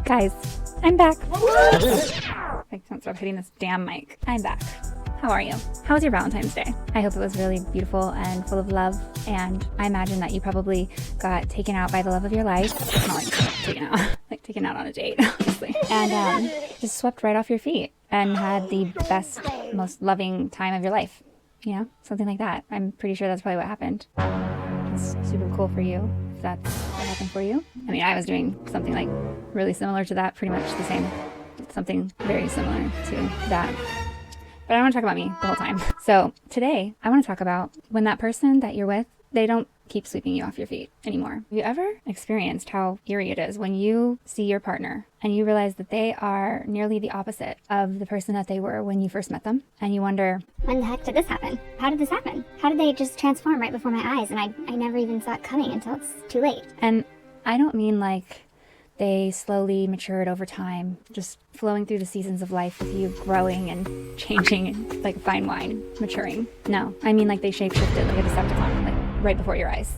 Guys, I'm back. I can't stop hitting this damn mic. I'm back. How are you? How was your Valentine's Day? I hope it was really beautiful and full of love, and I imagine that you probably got taken out by the love of your life. Not like taken out, like taken out on a date, obviously. And just swept right off your feet and had the best, most loving time of your life. You know, something like that. I'm pretty sure that's probably what happened. It's super cool for you, if that's what happened for you. I mean, I was doing something like really similar to that, pretty much the same. Something very similar to that. But I don't want to talk about me the whole time. So today, I want to talk about when that person that you're with, they don't keep sweeping you off your feet anymore. Have you ever experienced how eerie it is when you see your partner and you realize that they are nearly the opposite of the person that they were when you first met them? And you wonder, when the heck did this happen? How did this happen? How did they just transform right before my eyes and I never even saw it coming until it's too late? And I don't mean like they slowly matured over time, just flowing through the seasons of life with you, growing and changing like fine wine, maturing. No, I mean like they shape-shifted like a Decepticon, like right before your eyes.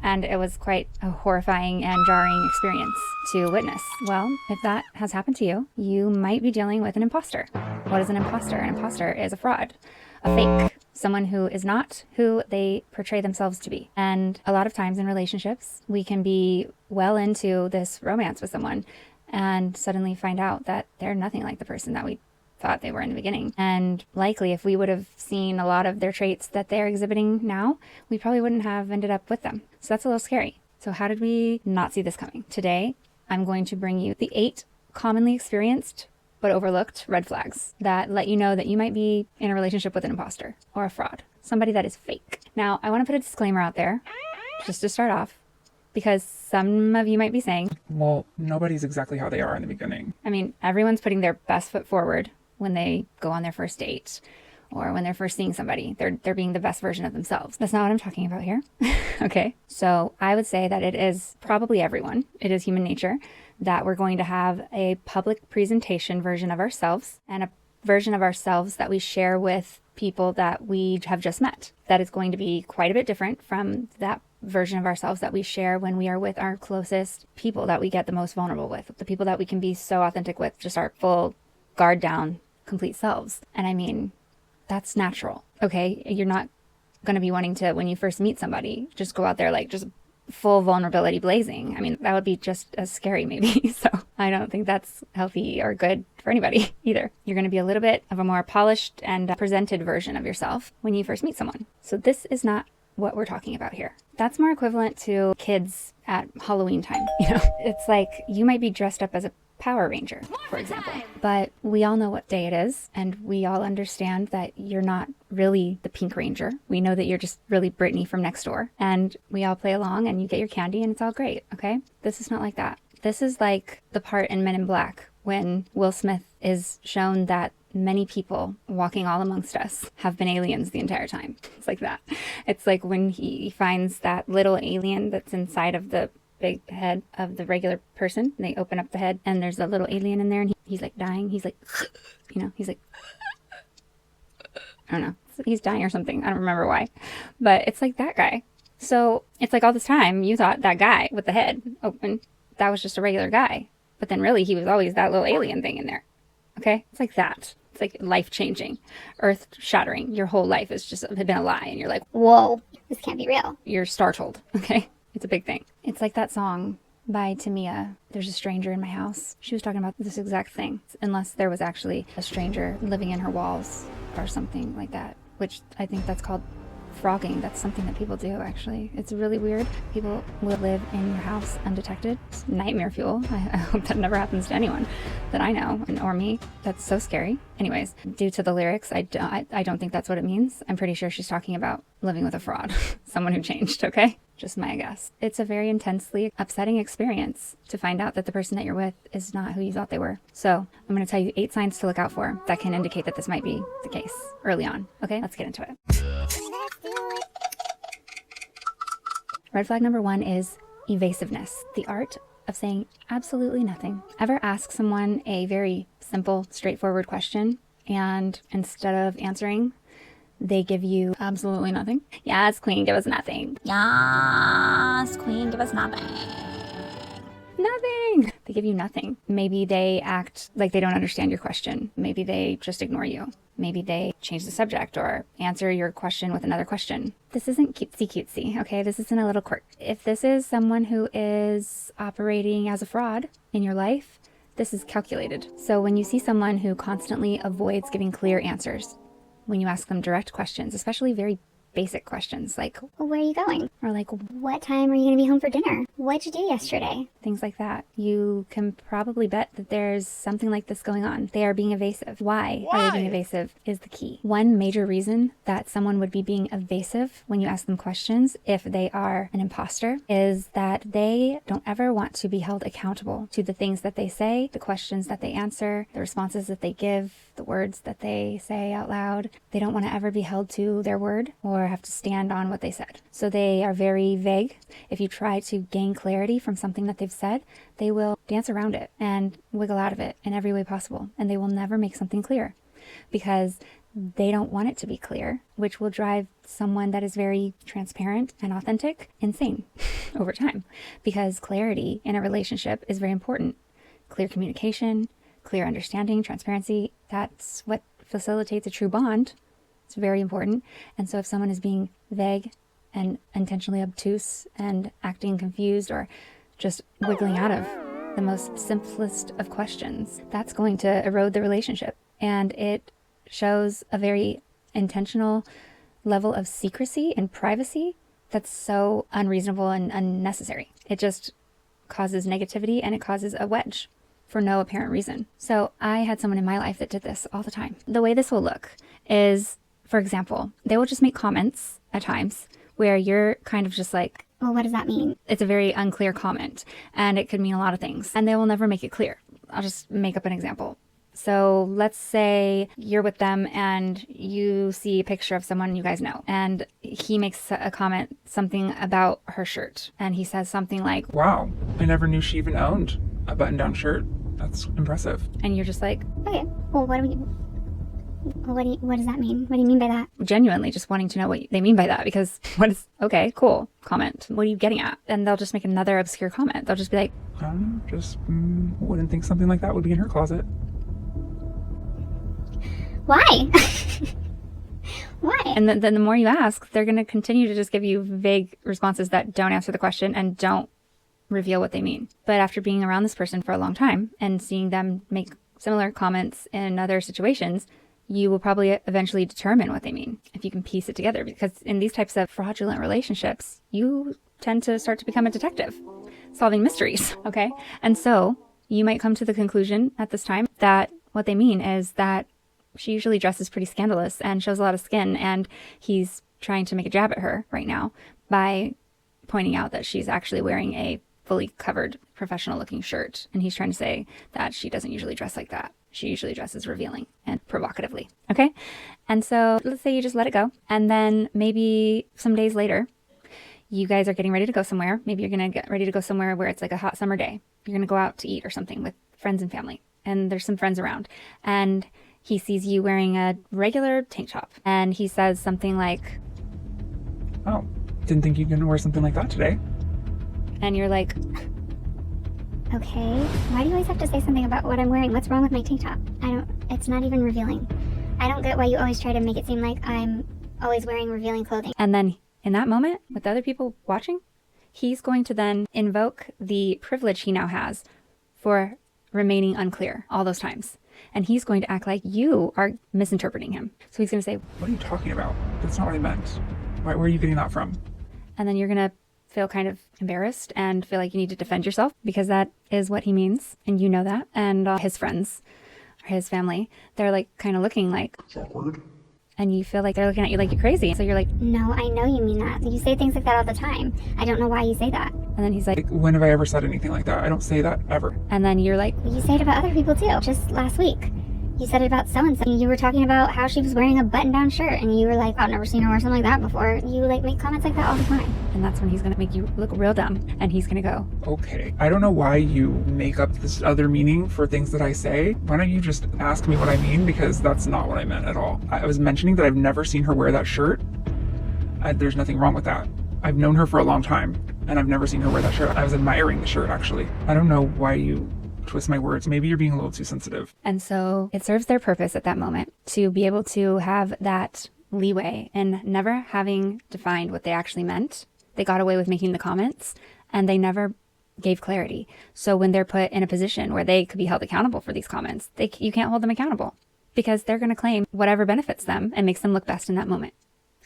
And it was quite a horrifying and jarring experience to witness. Well, if that has happened to you, you might be dealing with an imposter. What is an imposter? An imposter is a fraud, a fake, someone who is not who they portray themselves to be. And a lot of times in relationships, we can be well into this romance with someone and suddenly find out that they're nothing like the person that we thought they were in the beginning. And likely if we would have seen a lot of their traits that they're exhibiting now, we probably wouldn't have ended up with them. So that's a little scary. So how did we not see this coming? Today, I'm going to bring you the 8 commonly experienced but overlooked red flags that let you know that you might be in a relationship with an imposter or a fraud, somebody that is fake. Now, I want to put a disclaimer out there just to start off, because some of you might be saying, well, nobody's exactly how they are in the beginning. I mean, everyone's putting their best foot forward when they go on their first date or when they're first seeing somebody. They're being the best version of themselves. That's not what I'm talking about here. Okay. So I would say that it is probably everyone. It is human nature that we're going to have a public presentation version of ourselves and a version of ourselves that we share with people that we have just met. That is going to be quite a bit different from that version of ourselves that we share when we are with our closest people that we get the most vulnerable with, the people that we can be so authentic with, just our full guard down, complete selves. And I mean, that's natural, okay? You're not going to be wanting to, when you first meet somebody, just go out there like just full vulnerability blazing. I mean, that would be just as scary maybe. So I don't think that's healthy or good for anybody either. You're going to be a little bit of a more polished and presented version of yourself when you first meet someone. So this is not what we're talking about here. That's more equivalent to kids at Halloween time. You know, it's like you might be dressed up as a Power Ranger, for example. But we all know what day it is, and we all understand that you're not really the Pink Ranger. We know that you're just really Brittany from next door, and we all play along and you get your candy and it's all great, okay? This is not like that. This is like the part in Men in Black when Will Smith is shown that many people walking all amongst us have been aliens the entire time. It's like that. It's like when he finds that little alien that's inside of the big head of the regular person. They open up the head and there's a little alien in there and he's like dying. He's like, you know, he's like, I don't know. He's dying or something. I don't remember why. But it's like that guy. So it's like all this time you thought that guy with the head open, that was just a regular guy. But then really he was always that little alien thing in there. Okay? It's like that. It's like life-changing, earth-shattering. Your whole life has just been a lie. And you're like, whoa, this can't be real. You're startled. Okay? It's a big thing. It's like that song by Tamia, There's a Stranger in My House. She was talking about this exact thing, unless there was actually a stranger living in her walls or something like that, which I think that's called frogging. That's something that people do, actually. It's really weird. People will live in your house undetected. It's nightmare fuel. I hope that never happens to anyone that I know, or me. That's so scary. Anyways, due to the lyrics, I don't think that's what it means. I'm pretty sure she's talking about living with a fraud. Someone who changed, okay? Just my guess. It's a very intensely upsetting experience to find out that the person that you're with is not who you thought they were. So I'm going to tell you 8 signs to look out for that can indicate that this might be the case early on. Okay, let's get into it. Red flag number 1 is evasiveness, the art of saying absolutely nothing. Ever ask someone a very simple, straightforward question, and instead of answering, they give you absolutely nothing? Yes, queen, give us nothing. Yes, queen, give us nothing. Nothing. They give you nothing. Maybe they act like they don't understand your question. Maybe they just ignore you. Maybe they change the subject or answer your question with another question. This isn't cutesy, okay? This isn't a little quirk. If this is someone who is operating as a fraud in your life, this is calculated. So when you see someone who constantly avoids giving clear answers, when you ask them direct questions, especially very basic questions like, Well, where are you going? or like, What time are you going to be home for dinner? What'd you do yesterday? things like that, you can probably bet that there's something like this going on. They are being evasive. Why are they being evasive is the key. One major reason that someone would be being evasive when you ask them questions, if they are an imposter, is that they don't ever want to be held accountable to the things that they say, the questions that they answer, the responses that they give, the words that they say out loud. They don't want to ever be held to their word or have to stand on what they said. So they are very vague. If you try to gain clarity from something that they've said, they will dance around it and wiggle out of it in every way possible. And they will never make something clear because they don't want it to be clear, which will drive someone that is very transparent and authentic insane over time, because clarity in a relationship is very important. Clear communication, clear understanding, transparency, that's what facilitates a true bond. It's very important. And so if someone is being vague and intentionally obtuse and acting confused or just wiggling out of the most simplest of questions, that's going to erode the relationship. And it shows a very intentional level of secrecy and privacy that's so unreasonable and unnecessary. It just causes negativity and it causes a wedge for no apparent reason. So I had someone in my life that did this all the time. The way this will look is, for example, they will just make comments at times where you're kind of just like, Well, what does that mean? it's a very unclear comment and it could mean a lot of things and they will never make it clear. I'll just make up an example. So let's say you're with them and you see a picture of someone you guys know and he makes a comment, something about her shirt. And he says something like, Wow, I never knew she even owned a button-down shirt. That's impressive. and you're just like, Okay, well, what does that mean? What do you mean by that? genuinely just wanting to know what they mean by that, because what is, okay, cool, comment. What are you getting at? And they'll just make another obscure comment. They'll just be like, I don't know, just wouldn't think something like that would be in her closet. Why? Why? and then the more you ask, they're going to continue to just give you vague responses that don't answer the question and don't reveal what they mean. But after being around this person for a long time and seeing them make similar comments in other situations, you will probably eventually determine what they mean if you can piece it together. Because in these types of fraudulent relationships, you tend to start to become a detective, solving mysteries, okay? And so you might come to the conclusion at this time that what they mean is that she usually dresses pretty scandalous and shows a lot of skin, and he's trying to make a jab at her right now by pointing out that she's actually wearing a fully covered professional looking shirt. And he's trying to say that she doesn't usually dress like that. She usually dresses revealing and provocatively. Okay. And so let's say you just let it go. And then maybe some days later, you guys are getting ready to go somewhere. Maybe you're going to get ready to go somewhere where it's like a hot summer day. You're going to go out to eat or something with friends and family. And there's some friends around. And he sees you wearing a regular tank top. And he says something like, Oh, didn't think you were gonna wear something like that today. and you're like, Okay, why do you always have to say something about what I'm wearing? What's wrong with my tank top? It's not even revealing. I don't get why you always try to make it seem like I'm always wearing revealing clothing. and then in that moment with other people watching, he's going to then invoke the privilege he now has for remaining unclear all those times. And he's going to act like you are misinterpreting him. So he's going to say, What are you talking about? That's not what I meant. Where are you getting that from? and then you're going to feel kind of embarrassed and feel like you need to defend yourself, because that is what he means. And you know that. And his friends or his family, they're like kind of looking like, It's awkward. and you feel like they're looking at you like you're crazy. So you're like, No, I know you mean that. You say things like that all the time. I don't know why you say that. and then he's like, Like, when have I ever said anything like that? I don't say that ever. and then you're like, You say it about other people too. Just last week, you said it about so-and-so. You were talking about how she was wearing a button-down shirt, and you were like, I've never seen her wear something like that before. You like make comments like that all the time. and that's when he's going to make you look real dumb. And he's going to go, Okay. I don't know why you make up this other meaning for things that I say. Why don't you just ask me what I mean? Because that's not what I meant at all. I was mentioning that I've never seen her wear that shirt. There's nothing wrong with that. I've known her for a long time, and I've never seen her wear that shirt. I was admiring the shirt, actually. I don't know why you twist my words. Maybe you're being a little too sensitive. And so it serves their purpose at that moment to be able to have that leeway and never having defined what they actually meant. They got away with making the comments and they never gave clarity. So when they're put in a position where they could be held accountable for these comments, you can't hold them accountable because they're going to claim whatever benefits them and makes them look best in that moment.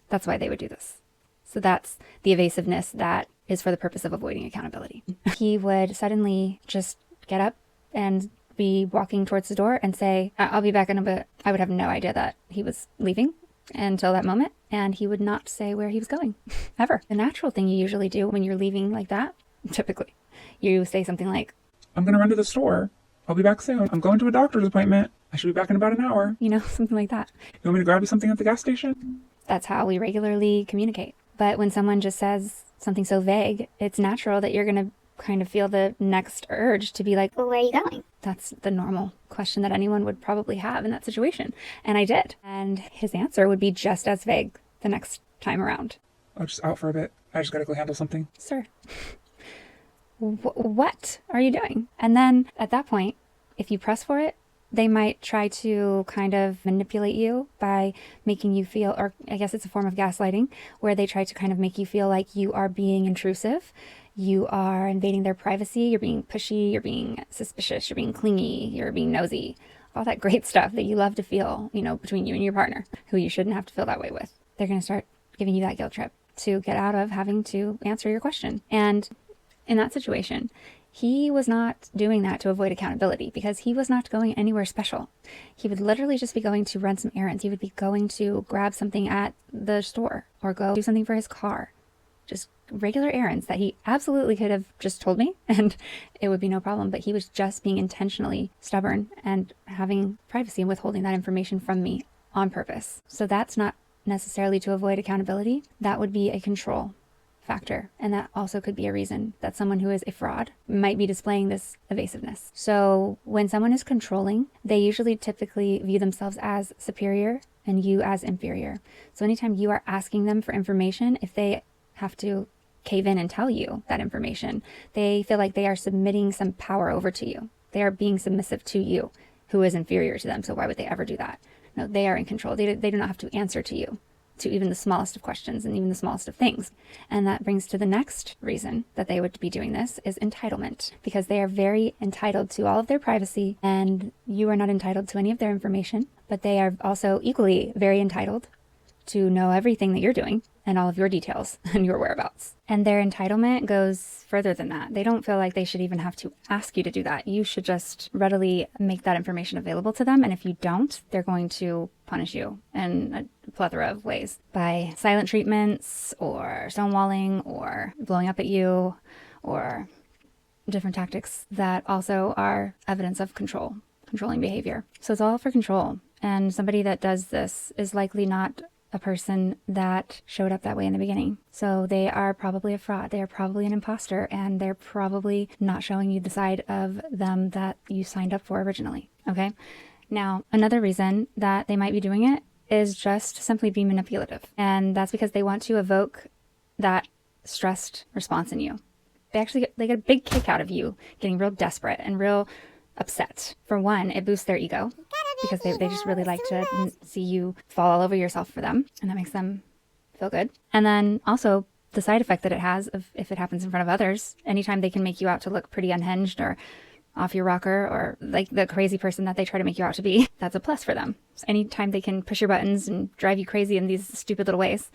That's why they would do this. So that's the evasiveness that is for the purpose of avoiding accountability. He would suddenly just get up and be walking towards the door and say, I'll be back in a bit. I would have no idea that he was leaving until that moment. And he would not say where he was going, ever. The natural thing you usually do when you're leaving like that, typically, you say something like, I'm going to run to the store. I'll be back soon. I'm going to a doctor's appointment. I should be back in about an hour. you know, something like that. You want me to grab you something at the gas station? That's how we regularly communicate. But when someone just says something so vague, it's natural that you're going to kind of feel the next urge to be like, Well, where are you going? that's the normal question that anyone would probably have in that situation. And I did. And his answer would be just as vague the next time around. I'm just out for a bit. I just got to go handle something. Sir, what are you doing? And then at that point, if you press for it, they might try to kind of manipulate you by making you feel, or I guess it's a form of gaslighting, where they try to kind of make you feel like you are being intrusive. You are invading their privacy. You're being pushy. You're being suspicious. You're being clingy. You're being nosy. All that great stuff that you love to feel, you know, between you and your partner, who you shouldn't have to feel that way with. They're going to start giving you that guilt trip to get out of having to answer your question. And in that situation, he was not doing that to avoid accountability because he was not going anywhere special. He would literally just be going to run some errands. He would be going to grab something at the store or go do something for his car. Just regular errands that he absolutely could have just told me and it would be no problem. But he was just being intentionally stubborn and having privacy and withholding that information from me on purpose. So that's not necessarily to avoid accountability. That would be a control factor. And that also could be a reason that someone who is a fraud might be displaying this evasiveness. So when someone is controlling, they usually typically view themselves as superior and you as inferior. So anytime you are asking them for information, if they have to cave in and tell you that information, they feel like they are submitting some power over to you. They are being submissive to you, who is inferior to them. So why would they ever do that? No, they are in control. They do not have to answer to you, to even the smallest of questions and even the smallest of things. And that brings to the next reason that they would be doing this is entitlement, because they are very entitled to all of their privacy and you are not entitled to any of their information, but they are also equally very entitled to know everything that you're doing and all of your details and your whereabouts. And their entitlement goes further than that. They don't feel like they should even have to ask you to do that. You should just readily make that information available to them. And if you don't, they're going to punish you in a plethora of ways by silent treatments or stonewalling or blowing up at you or different tactics that also are evidence of controlling behavior. So it's all for control. And somebody that does this is likely not a person that showed up that way in the beginning. So they are probably a fraud. They are probably an imposter, and they're probably not showing you the side of them that you signed up for originally. Okay. Now, another reason that they might be doing it is just simply be manipulative. And that's because they want to evoke that stressed response in you. They get a big kick out of you getting real desperate and real upset. For one, it boosts their ego because they just really like to see you fall all over yourself for them, and that makes them feel good. And then also the side effect that it has of if it happens in front of others, anytime they can make you out to look pretty unhinged or off your rocker or like the crazy person that they try to make you out to be, that's a plus for them. So anytime they can push your buttons and drive you crazy in these stupid little ways,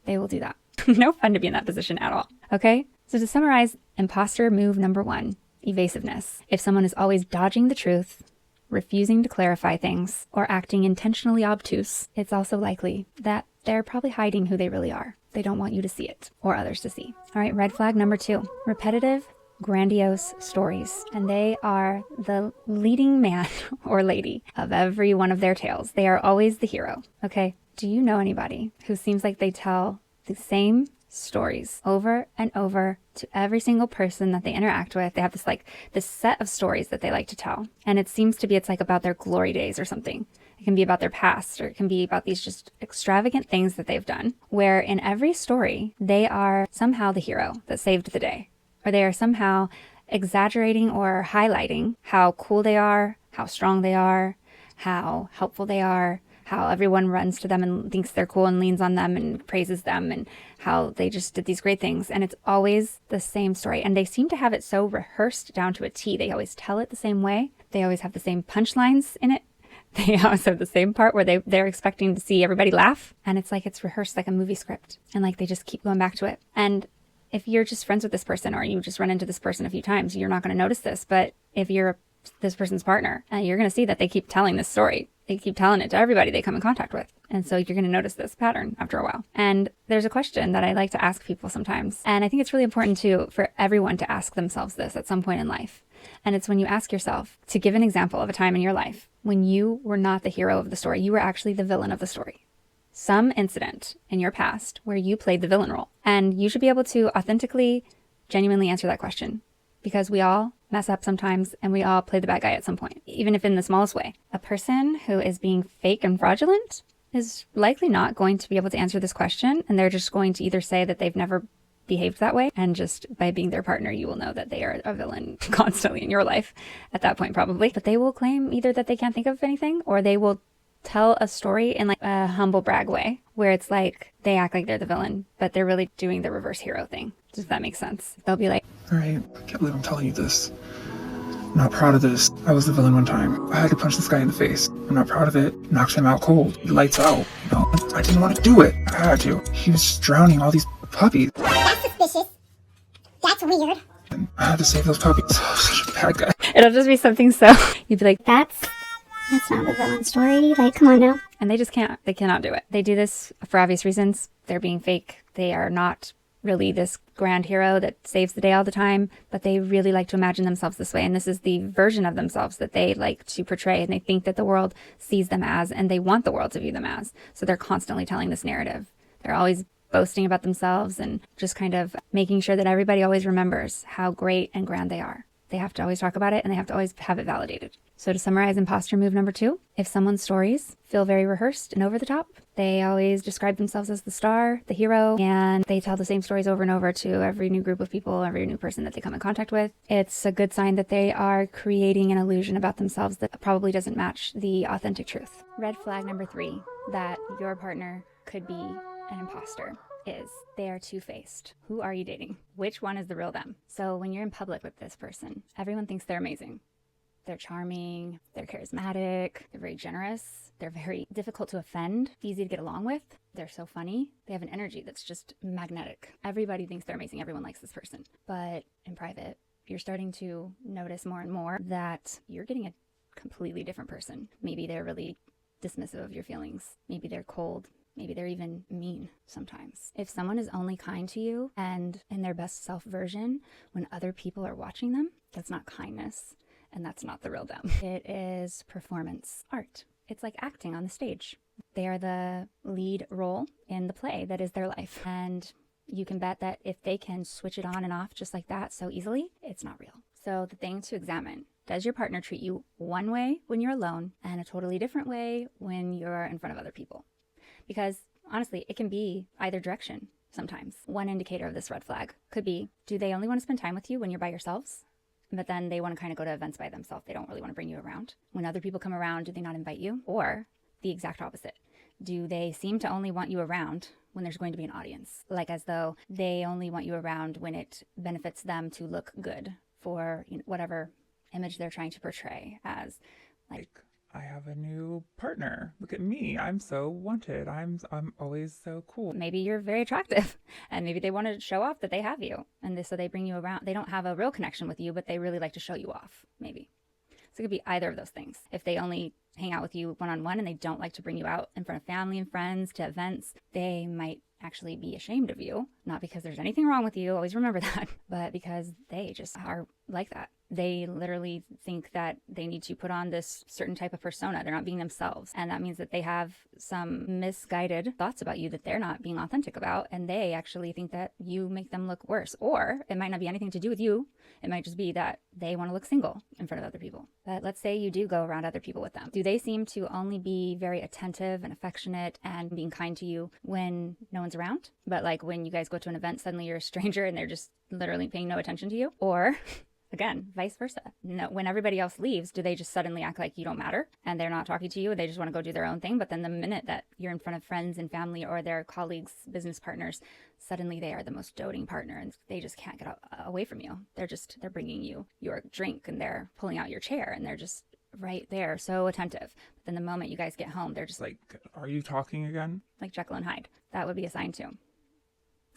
they will do that. No fun to be in that position at all. Okay? So to summarize, imposter move number 1, evasiveness. If someone is always dodging the truth, refusing to clarify things, or acting intentionally obtuse, it's also likely that they're probably hiding who they really are. They don't want you to see it or others to see. All right, red flag number 2, repetitive, grandiose stories. And they are the leading man or lady of every one of their tales. They are always the hero. Okay, do you know anybody who seems like they tell the same stories over and over to every single person that they interact with? They have this set of stories that they like to tell. And it seems to be, it's like about their glory days or something. It can be about their past, or it can be about these just extravagant things that they've done, where in every story, they are somehow the hero that saved the day, or they are somehow exaggerating or highlighting how cool they are, how strong they are, how helpful they are, how everyone runs to them and thinks they're cool and leans on them and praises them, and how they just did these great things. And it's always the same story. And they seem to have it so rehearsed down to a T. They always tell it the same way. They always have the same punchlines in it. They always have the same part where they're expecting to see everybody laugh. And it's like it's rehearsed like a movie script. And like they just keep going back to it. And if you're just friends with this person, or you just run into this person a few times, you're not going to notice this. But if you're this person's partner, you're going to see that they keep telling this story. They keep telling it to everybody they come in contact with. And so you're going to notice this pattern after a while. And there's a question that I like to ask people sometimes. And I think it's really important for everyone to ask themselves this at some point in life. And it's when you ask yourself to give an example of a time in your life when you were not the hero of the story. You were actually the villain of the story. Some incident in your past where you played the villain role. And you should be able to authentically, genuinely answer that question. Because we all mess up sometimes, and we all play the bad guy at some point, even if in the smallest way. A person who is being fake and fraudulent is likely not going to be able to answer this question, and they're just going to either say that they've never behaved that way, and just by being their partner, you will know that they are a villain constantly in your life at that point, probably. But they will claim either that they can't think of anything, or they will tell a story in like a humble brag way, where it's like they act like they're the villain, but they're really doing the reverse hero thing. Does that make sense? They'll be like, All right, I can't believe I'm telling you this. I'm not proud of this. I was the villain one time. I had to punch this guy in the face. I'm not proud of it. Knocked him out cold. He lights out. You know, I didn't want to do it. I had to. He was just drowning all these puppies. That's suspicious. That's weird. And I had to save those puppies. Such a bad guy. it'll just be something so, you'd be like, That's not the villain story. Like, come on now. and they just can't. They cannot do it. They do this for obvious reasons. They're being fake. They are not really this grand hero that saves the day all the time, but they really like to imagine themselves this way. And this is the version of themselves that they like to portray, and they think that the world sees them as, and they want the world to view them as. So they're constantly telling this narrative. They're always boasting about themselves and just kind of making sure that everybody always remembers how great and grand they are. They have to always talk about it, and they have to always have it validated. So to summarize imposter move number 2, if someone's stories feel very rehearsed and over the top, they always describe themselves as the star, the hero, and they tell the same stories over and over to every new group of people, every new person that they come in contact with, it's a good sign that they are creating an illusion about themselves that probably doesn't match the authentic truth. Red flag number 3, that your partner could be an imposter, is they are two-faced. Who are you dating? Which one is the real them? So when you're in public with this person, everyone thinks they're amazing. They're charming, they're charismatic, they're very generous, they're very difficult to offend, easy to get along with, they're so funny, they have an energy that's just magnetic. Everybody thinks they're amazing, everyone likes this person. But in private, you're starting to notice more and more that you're getting a completely different person. Maybe they're really dismissive of your feelings. Maybe they're cold. Maybe they're even mean sometimes. If someone is only kind to you and in their best self version when other people are watching them, that's not kindness. And that's not the real them. It is performance art. It's like acting on the stage. They are the lead role in the play that is their life. And you can bet that if they can switch it on and off just like that so easily, it's not real. So the thing to examine, does your partner treat you one way when you're alone and a totally different way when you're in front of other people? Because honestly, it can be either direction sometimes. One indicator of this red flag could be, do they only want to spend time with you when you're by yourselves? But then they want to kind of go to events by themselves. They don't really want to bring you around. When other people come around, do they not invite you? Or the exact opposite. Do they seem to only want you around when there's going to be an audience? Like as though they only want you around when it benefits them to look good for whatever image they're trying to portray as. Like, I have a new partner. Look at me. I'm so wanted. I'm always so cool. maybe you're very attractive and maybe they want to show off that they have you. So they bring you around. They don't have a real connection with you, but they really like to show you off, maybe. So it could be either of those things. If they only hang out with you one-on-one and they don't like to bring you out in front of family and friends to events, they might actually be ashamed of you. Not because there's anything wrong with you, always remember that, but because they just are like that. They literally think that they need to put on this certain type of persona. They're not being themselves. And that means that they have some misguided thoughts about you that they're not being authentic about. And they actually think that you make them look worse. Or it might not be anything to do with you. It might just be that they want to look single in front of other people. But let's say you do go around other people with them. Do they seem to only be very attentive and affectionate and being kind to you when no one's around? But like when you guys go to an event, suddenly you're a stranger and they're just literally paying no attention to you? Or Again, vice versa. No, when everybody else leaves, do they just suddenly act like you don't matter and they're not talking to you and they just want to go do their own thing? But then the minute that you're in front of friends and family or their colleagues, business partners, suddenly they are the most doting partner and they just can't get away from you. They're bringing you your drink and they're pulling out your chair and they're just right there, so attentive. But then the moment you guys get home, they're just Like, are you talking again? like Jekyll and Hyde. That would be a sign too.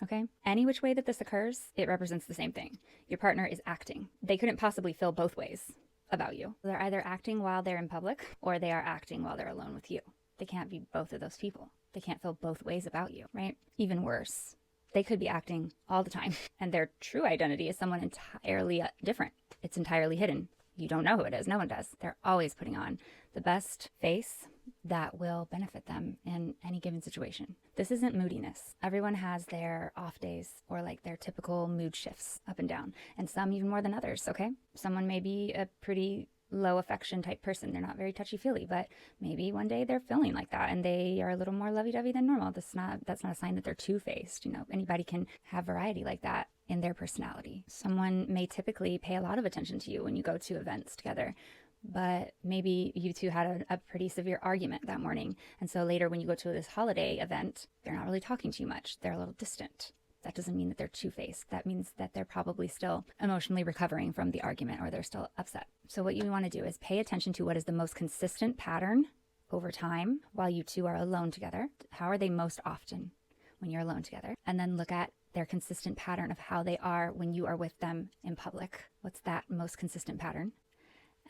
Okay? Any which way that this occurs, it represents the same thing. Your partner is acting. They couldn't possibly feel both ways about you. They're either acting while they're in public or they are acting while they're alone with you. They can't be both of those people. They can't feel both ways about you, right? Even worse, they could be acting all the time and their true identity is someone entirely different. It's entirely hidden. You don't know who it is. No one does. They're always putting on the best face that will benefit them in any given situation. This isn't moodiness. Everyone has their off days or like their typical mood shifts up and down, and some even more than others, okay? Someone may be a pretty low affection type person. They're not very touchy-feely, but maybe one day they're feeling like that and they are a little more lovey-dovey than normal. That's not a sign that they're two-faced. You know, anybody can have variety like that in their personality. Someone may typically pay a lot of attention to you when you go to events together, but maybe you two had a pretty severe argument that morning. And so later when you go to this holiday event, they're not really talking to you much. They're a little distant. That doesn't mean that they're two-faced. That means that they're probably still emotionally recovering from the argument or they're still upset. So what you want to do is pay attention to what is the most consistent pattern over time while you two are alone together. How are they most often when you're alone together? And then look at their consistent pattern of how they are when you are with them in public. What's that most consistent pattern?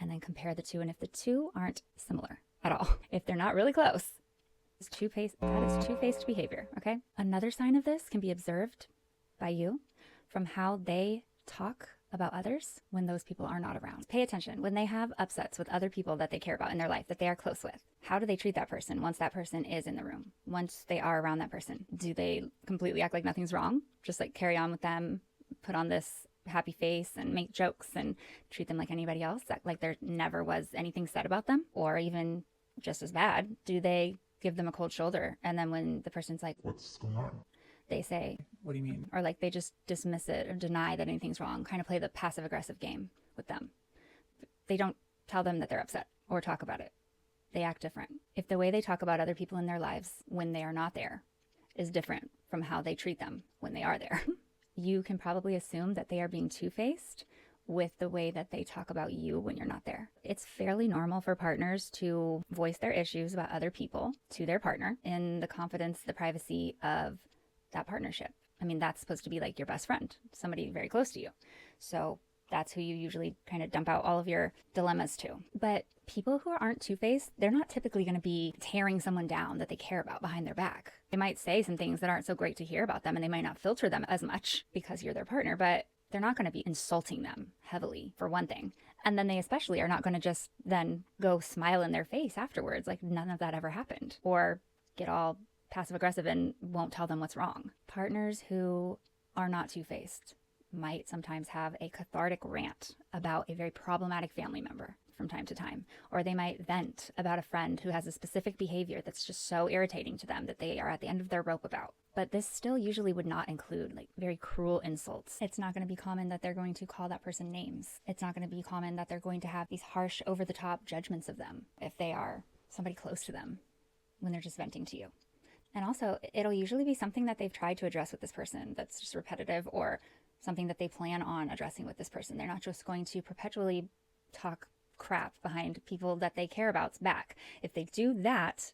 And then compare the two. And if the two aren't similar at all, if they're not really close, that is two-faced behavior, okay? Another sign of this can be observed by you from how they talk about others when those people are not around. Pay attention. When they have upsets with other people that they care about in their life, that they are close with, how do they treat that person once that person is in the room? Once they are around that person? Do they completely act like nothing's wrong? Just like carry on with them, put on this happy face and make jokes and treat them like anybody else, like there never was anything said about them? Or even just as bad, do they give them a cold shoulder and then when the person's like, "What's going on?" they say, What do you mean? or like they just dismiss it or deny that anything's wrong, kind of play the passive aggressive game with them. They don't tell them that they're upset or talk about it. They act different. If the way they talk about other people in their lives when they are not there is different from how they treat them when they are there, you can probably assume that they are being two-faced with the way that they talk about you when you're not there. It's fairly normal for partners to voice their issues about other people to their partner in the confidence, the privacy of that partnership. I mean, that's supposed to be like your best friend, somebody very close to you. So that's who you usually kind of dump out all of your dilemmas to. But people who aren't two-faced, they're not typically going to be tearing someone down that they care about behind their back. They might say some things that aren't so great to hear about them and they might not filter them as much because you're their partner, but they're not going to be insulting them heavily, for one thing. And then they especially are not going to just then go smile in their face afterwards like none of that ever happened, or get all passive aggressive and won't tell them what's wrong. Partners who are not two-faced might sometimes have a cathartic rant about a very problematic family member from time to time, or they might vent about a friend who has a specific behavior that's just so irritating to them that they are at the end of their rope about. But this still usually would not include like very cruel insults. It's not going to be common that they're going to call that person names. It's not going to be common that they're going to have these harsh, over-the-top judgments of them if they are somebody close to them when they're just venting to you. And also, it'll usually be something that they've tried to address with this person that's just repetitive, or something that they plan on addressing with this person. They're not just going to perpetually talk crap behind people that they care about's back. If they do that,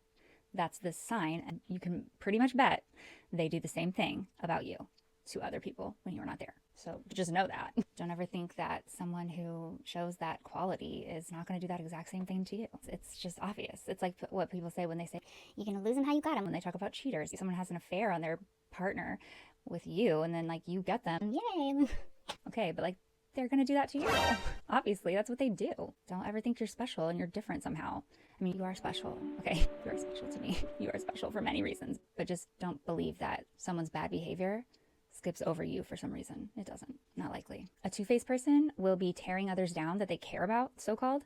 that's the sign, and you can pretty much bet they do the same thing about you to other people when you're not there. So just know that. Don't ever think that someone who shows that quality is not going to do that exact same thing to you. It's just obvious. It's like what people say when they say, You're gonna lose them how you got them. when they talk about cheaters. Someone has an affair on their partner with you, and then like you get them. Yay! Okay, but like they're going to do that to you. Obviously, that's what they do. Don't ever think you're special and you're different somehow. I mean, you are special. Okay, you are special to me. You are special for many reasons. But just don't believe that someone's bad behavior skips over you for some reason. It doesn't. Not likely. A two-faced person will be tearing others down that they care about, so-called,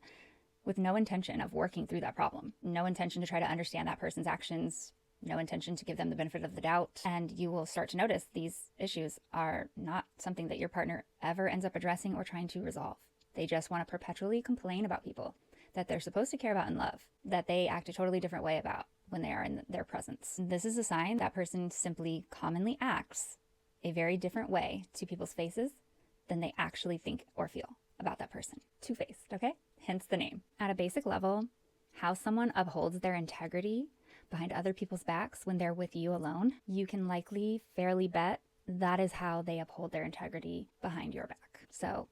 with no intention of working through that problem. No intention to try to understand that person's actions no intention to give them the benefit of the doubt. And you will start to notice these issues are not something that your partner ever ends up addressing or trying to resolve. They just want to perpetually complain about people that they're supposed to care about and love, that they act a totally different way about when they are in their presence. This is a sign that person simply commonly acts a very different way to people's faces than they actually think or feel about that person. Two-faced, okay? Hence the name. At a basic level, how someone upholds their integrity behind other people's backs when they're with you alone, you can likely fairly bet that is how they uphold their integrity behind your back. So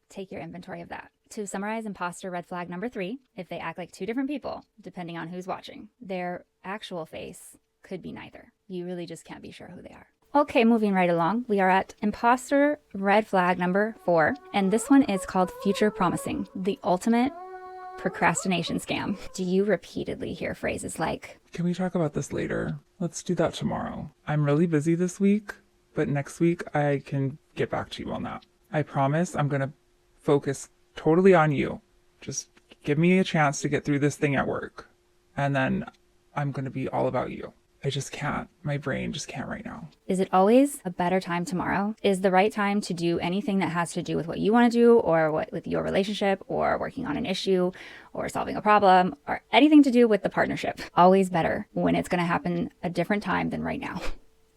take your inventory of that. To summarize imposter red flag number 3, if they act like two different people, depending on who's watching, their actual face could be neither. You really just can't be sure who they are. Okay, moving right along, we are at imposter red flag number 4, and this one is called future promising, the ultimate procrastination scam. Do you repeatedly hear phrases like, Can we talk about this later? Let's do that tomorrow. I'm really busy this week, but next week I can get back to you on that. I promise I'm going to focus totally on you. Just give me a chance to get through this thing at work, and then I'm going to be all about you. I just can't. My brain just can't right now. Is it always a better time tomorrow? Is the right time to do anything that has to do with what you want to do, or what with your relationship, or working on an issue, or solving a problem, or anything to do with the partnership? Always better when it's going to happen a different time than right now.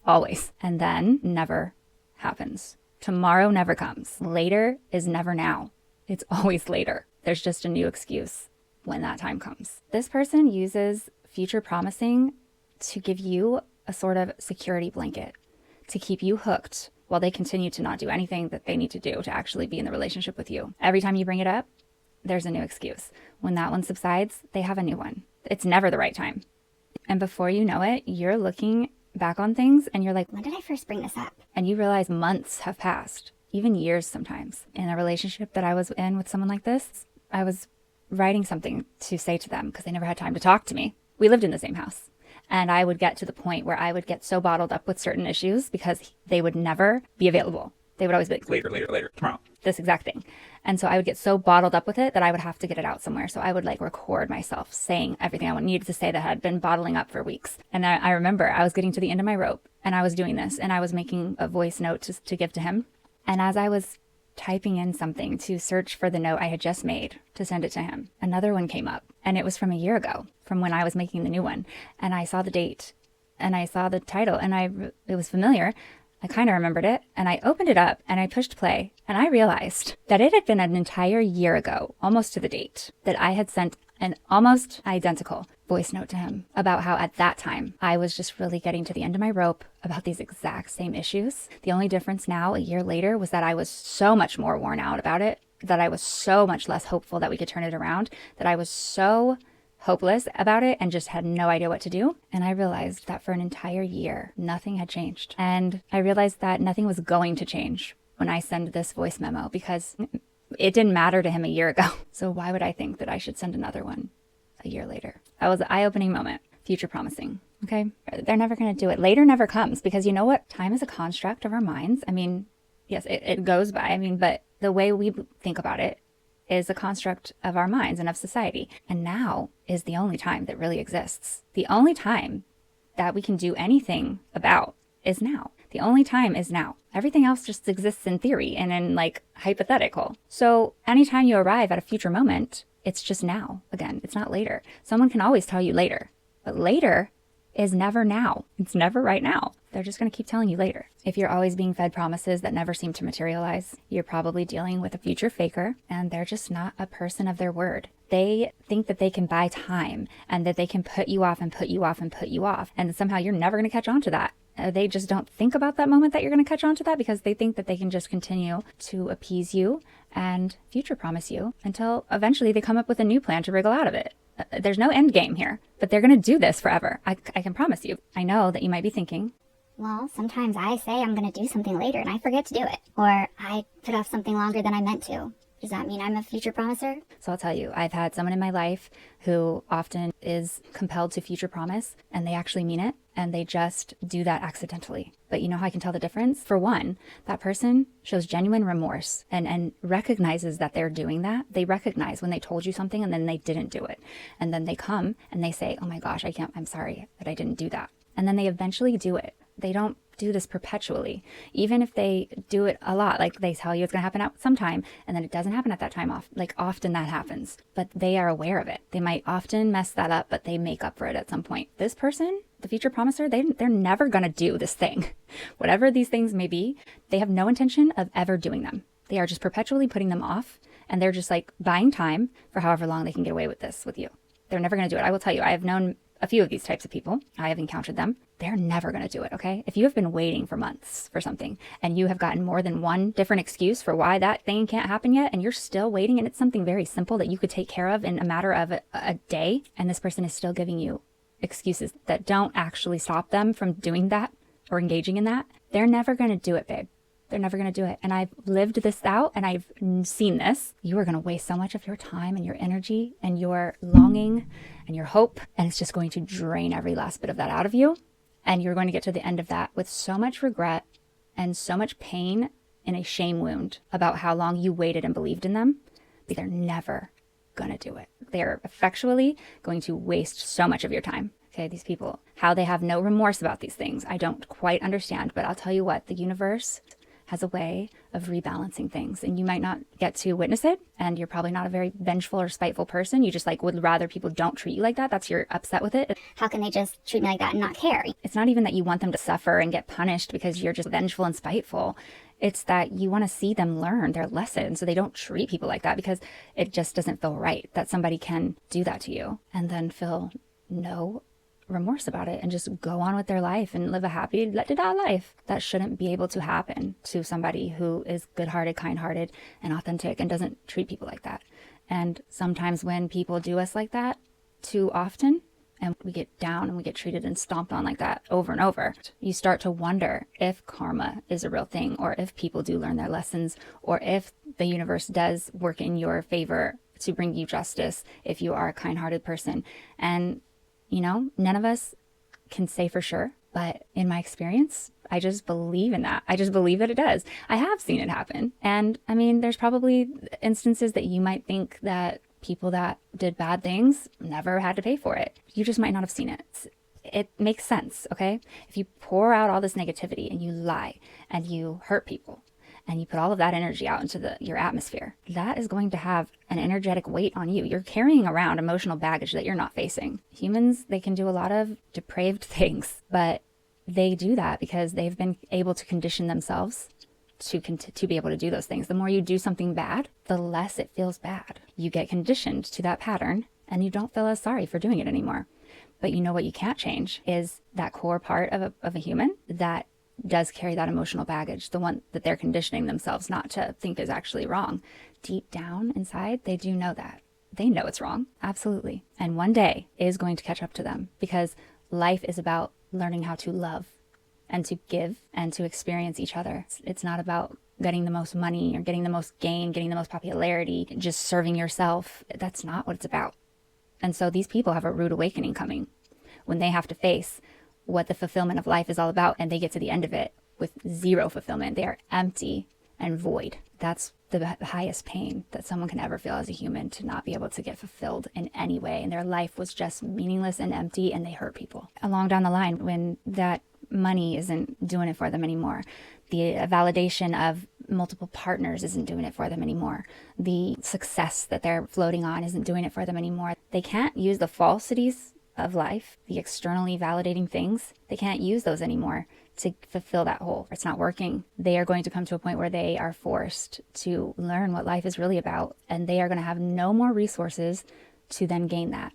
Always. And then never happens. Tomorrow never comes. Later is never now. It's always later. There's just a new excuse when that time comes. This person uses future promising to give you a sort of security blanket to keep you hooked while they continue to not do anything that they need to do to actually be in the relationship with you. Every time you bring it up, there's a new excuse. When that one subsides, they have a new one. It's never the right time. And before you know it, you're looking back on things and you're like, When did I first bring this up? and you realize months have passed, even years sometimes. In a relationship that I was in with someone like this, I was writing something to say to them because they never had time to talk to me. We lived in the same house. And I would get to the point where I would get so bottled up with certain issues because they would never be available. They would always be like, Later, tomorrow. this exact thing. And so I would get so bottled up with it that I would have to get it out somewhere. So I would like record myself saying everything I needed to say that had been bottling up for weeks. And I remember I was getting to the end of my rope and I was doing this and I was making a voice note to give to him. And as I was typing in something to search for the note I had just made to send it to him, another one came up, and it was from a year ago, from when I was making the new one. And I saw the date and I saw the title and it was familiar. I kind of remembered it, and I opened it up and I pushed play, and I realized that it had been an entire year ago, almost to the date, that I had sent an almost identical voice note to him about how at that time I was just really getting to the end of my rope about these exact same issues. The only difference now, a year later, was that I was so much more worn out about it, that I was so much less hopeful that we could turn it around, that I was so hopeless about it and just had no idea what to do. And I realized that for an entire year, nothing had changed. And I realized that nothing was going to change when I send this voice memo because it didn't matter to him a year ago. So why would I think that I should send another one a year later? That was an eye-opening moment. Future promising. Okay? They're never going to do it. Later never comes because you know what? Time is a construct of our minds. I mean, yes, it goes by. I mean, but the way we think about it is a construct of our minds and of society. And now is the only time that really exists. The only time that we can do anything about is now. The only time is now. Everything else just exists in theory and in like hypothetical. So anytime you arrive at a future moment, it's just now. Again, it's not later. Someone can always tell you later, but later is never now. It's never right now. They're just going to keep telling you later. If you're always being fed promises that never seem to materialize, you're probably dealing with a future faker, and they're just not a person of their word. They think that they can buy time and that they can put you off and put you off and put you off. And somehow you're never going to catch on to that. They just don't think about that moment that you're going to catch on to that because they think that they can just continue to appease you and future promise you until eventually they come up with a new plan to wriggle out of it. There's no end game here, but they're going to do this forever. I can promise you. I know that you might be thinking, Well, sometimes I say I'm going to do something later and I forget to do it. Or I put off something longer than I meant to. Does that mean I'm a future promiser? So I'll tell you, I've had someone in my life who often is compelled to future promise and they actually mean it. and they just do that accidentally. But you know how I can tell the difference? For one, that person shows genuine remorse and recognizes that they're doing that. They recognize when they told you something and then they didn't do it. And then they come and they say, oh my gosh, I'm sorry that I didn't do that. And then they eventually do it. They don't do this perpetually. Even if they do it a lot, like they tell you it's going to happen at some time and then it doesn't happen at that time, often that happens, but they are aware of it. They might often mess that up, but they make up for it at some point. This person, the future promiser, they're never going to do this thing. Whatever these things may be, they have no intention of ever doing them. They are just perpetually putting them off, and they're just like buying time for however long they can get away with this with you. They're never going to do it. I will tell you, I have known a few of these types of people. I have encountered them. They're never going to do it, okay? If you have been waiting for months for something and you have gotten more than one different excuse for why that thing can't happen yet, and you're still waiting, and it's something very simple that you could take care of in a matter of a day, and this person is still giving you excuses that don't actually stop them from doing that or engaging in that, they're never going to do it, babe. They're never going to do it. And I've lived this out and I've seen this. You are going to waste so much of your time and your energy and your longing and your hope. And it's just going to drain every last bit of that out of you. And you're going to get to the end of that with so much regret and so much pain and a shame wound about how long you waited and believed in them. But they're never going to do it. They're effectually going to waste so much of your time. Okay, these people, how they have no remorse about these things, I don't quite understand. But I'll tell you what, the universe has a way of rebalancing things, and you might not get to witness it, and you're probably not a very vengeful or spiteful person. You just would rather people don't treat you like that. That's you're upset with it. How can they just treat me like that and not care? It's not even that you want them to suffer and get punished because you're just vengeful and spiteful. It's that you want to see them learn their lesson so they don't treat people like that, because it just doesn't feel right that somebody can do that to you and then feel no remorse about it and just go on with their life and live a happy, let-it-die life. That shouldn't be able to happen to somebody who is good-hearted, kind-hearted, and authentic and doesn't treat people like that. And sometimes when people do us like that too often, and we get down and we get treated and stomped on like that over and over, you start to wonder if karma is a real thing, or if people do learn their lessons, or if the universe does work in your favor to bring you justice if you are a kind-hearted person. And you know, none of us can say for sure, but in my experience, I just believe in that. I just believe that it does. I have seen it happen. And I mean, there's probably instances that you might think that people that did bad things never had to pay for it. You just might not have seen it. It makes sense, okay? If you pour out all this negativity and you lie and you hurt people, and you put all of that energy out into your atmosphere, that is going to have an energetic weight on you. You're carrying around emotional baggage that you're not facing. Humans, they can do a lot of depraved things, but they do that because they've been able to condition themselves to be able to do those things. The more you do something bad, the less it feels bad. You get conditioned to that pattern and you don't feel as sorry for doing it anymore. But you know what you can't change is that core part of a human that does carry that emotional baggage, the one that they're conditioning themselves not to think is actually wrong. Deep down inside, they do know that. They know it's wrong, absolutely. And one day is going to catch up to them, because life is about learning how to love and to give and to experience each other. It's not about getting the most money or getting the most gain, getting the most popularity, just serving yourself. That's not what it's about. And so these people have a rude awakening coming when they have to face what the fulfillment of life is all about, and they get to the end of it with zero fulfillment. They are empty and void. That's the highest pain that someone can ever feel as a human, to not be able to get fulfilled in any way, and their life was just meaningless and empty, and they hurt people. Along down the line, when that money isn't doing it for them anymore, the validation of multiple partners isn't doing it for them anymore, the success that they're floating on isn't doing it for them anymore, they can't use the falsities of life, the externally validating things, they can't use those anymore to fulfill that hole. It's not working. They are going to come to a point where they are forced to learn what life is really about, and they are going to have no more resources to then gain that.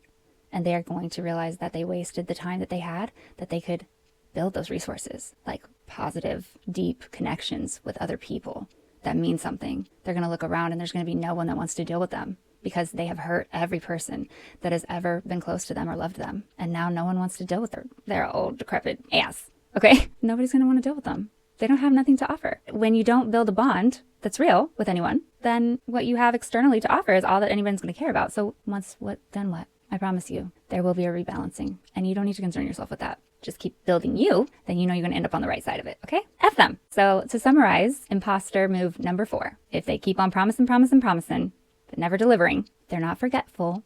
And they are going to realize that they wasted the time that they had, that they could build those resources, like positive, deep connections with other people that mean something. They're going to look around and there's going to be no one that wants to deal with them, because they have hurt every person that has ever been close to them or loved them. And now no one wants to deal with their old, decrepit ass, okay? Nobody's going to want to deal with them. They don't have nothing to offer. When you don't build a bond that's real with anyone, then what you have externally to offer is all that anyone's going to care about. So then what? I promise you, there will be a rebalancing, and you don't need to concern yourself with that. just keep building you, then you know you're going to end up on the right side of it, okay? F them. So to summarize, imposter move number 4. If they keep on promising, but never delivering, they're not forgetful.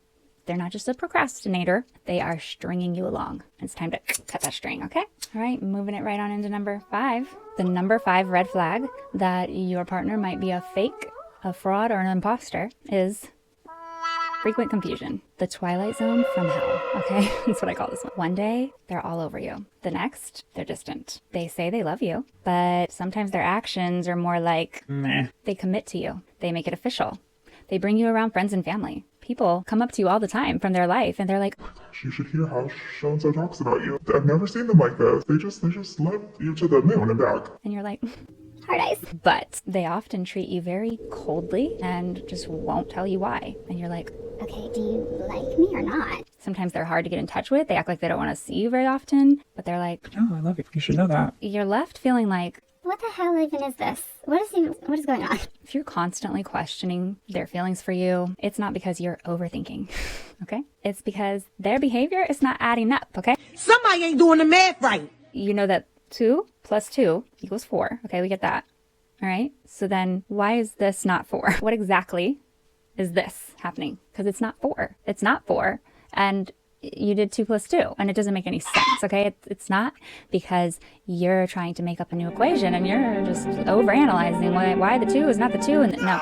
They're not just a procrastinator. They are stringing you along. It's time to cut that string, okay? All right, moving it right on into number 5. The number 5 red flag that your partner might be a fake, a fraud, or an imposter is frequent confusion. The twilight zone from hell, okay? That's what I call this one. One day, they're all over you. The next, they're distant. They say they love you, but sometimes their actions are more like, meh. They commit to you. They make it official. They bring you around friends and family. People come up to you all the time from their life and they're like, oh my gosh, you should hear how so-and-so talks about you. I've never seen them like this. They just love you to the moon and back. And you're like, Hard eyes. but they often treat you very coldly and just won't tell you why. And you're like, Okay, do you like me or not? sometimes they're hard to get in touch with. They act like they don't want to see you very often, but they're like, Oh, I love you. You should know that. you're left feeling like, What the hell even is this? What is going on? if you're constantly questioning their feelings for you, it's not because you're overthinking, okay? It's because their behavior is not adding up, okay? Somebody ain't doing the math right. You know that 2 + 2 = 4, okay? We get that, all right? So then why is this not 4? What exactly is this happening? Because it's not 4. It's not 4. And you did 2 + 2, and it doesn't make any sense, okay? It's not because you're trying to make up a new equation and you're just overanalyzing why the 2 is not the 2. And no,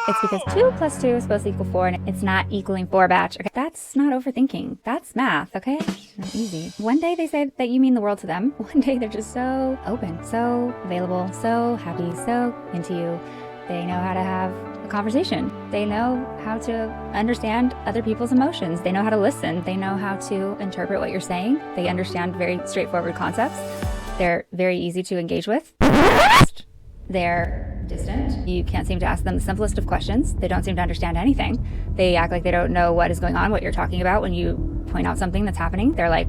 it's because 2 + 2 is supposed to equal 4, and it's not equaling 4 batch. Okay, that's not overthinking. That's math, okay? It's not easy. One day they say that you mean the world to them. One day they're just so open, so available, so happy, so into you. They know how to have a conversation. They know how to understand other people's emotions. They know how to listen. They know how to interpret what you're saying. They understand very straightforward concepts. They're very easy to engage with. They're distant. You can't seem to ask them the simplest of questions. They don't seem to understand anything. They act like they don't know what is going on, what you're talking about when you point out something that's happening. They're like,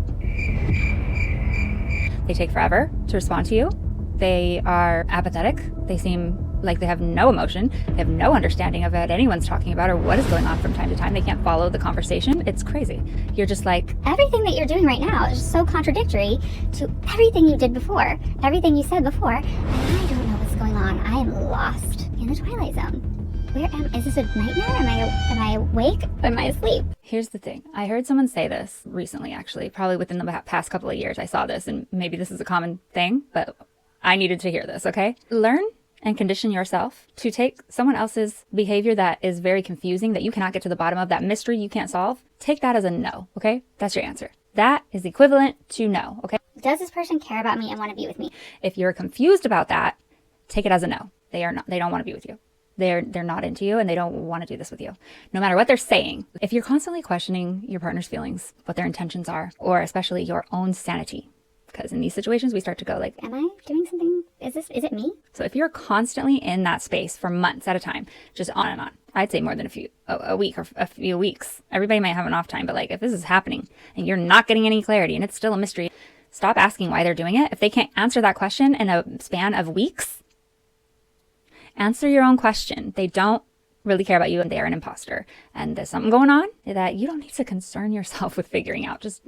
they take forever to respond to you. They are apathetic. They seem like they have no emotion. They have no understanding of what anyone's talking about or what is going on from time to time. They can't follow the conversation. It's crazy. You're just like, Everything that you're doing right now is so contradictory to everything you did before, everything you said before, and I don't know what's going on. I am lost in the twilight zone. Is this a nightmare? Am I awake or am I asleep? here's the thing. I heard someone say this recently, actually, probably within the past couple of years. I saw this, and maybe this is a common thing, but I needed to hear this, okay? Learn and condition yourself to take someone else's behavior that is very confusing, that you cannot get to the bottom of, that mystery you can't solve. Take that as a no, okay? That's your answer. That is equivalent to no, okay? Does this person care about me and want to be with me? If you're confused about that, take it as a no. They don't want to be with you. They're not into you, and they don't want to do this with you, no matter what they're saying. If you're constantly questioning your partner's feelings, what their intentions are, or especially your own sanity, because in these situations we start to go like, Am I doing something? Is it me? so if you're constantly in that space for months at a time, just on and on, I'd say more than a week or a few weeks. Everybody might have an off time, but like if this is happening and you're not getting any clarity and it's still a mystery, stop asking why they're doing it. If they can't answer that question in a span of weeks, answer your own question. They don't really care about you, and they are an imposter. And there's something going on that you don't need to concern yourself with figuring out. Just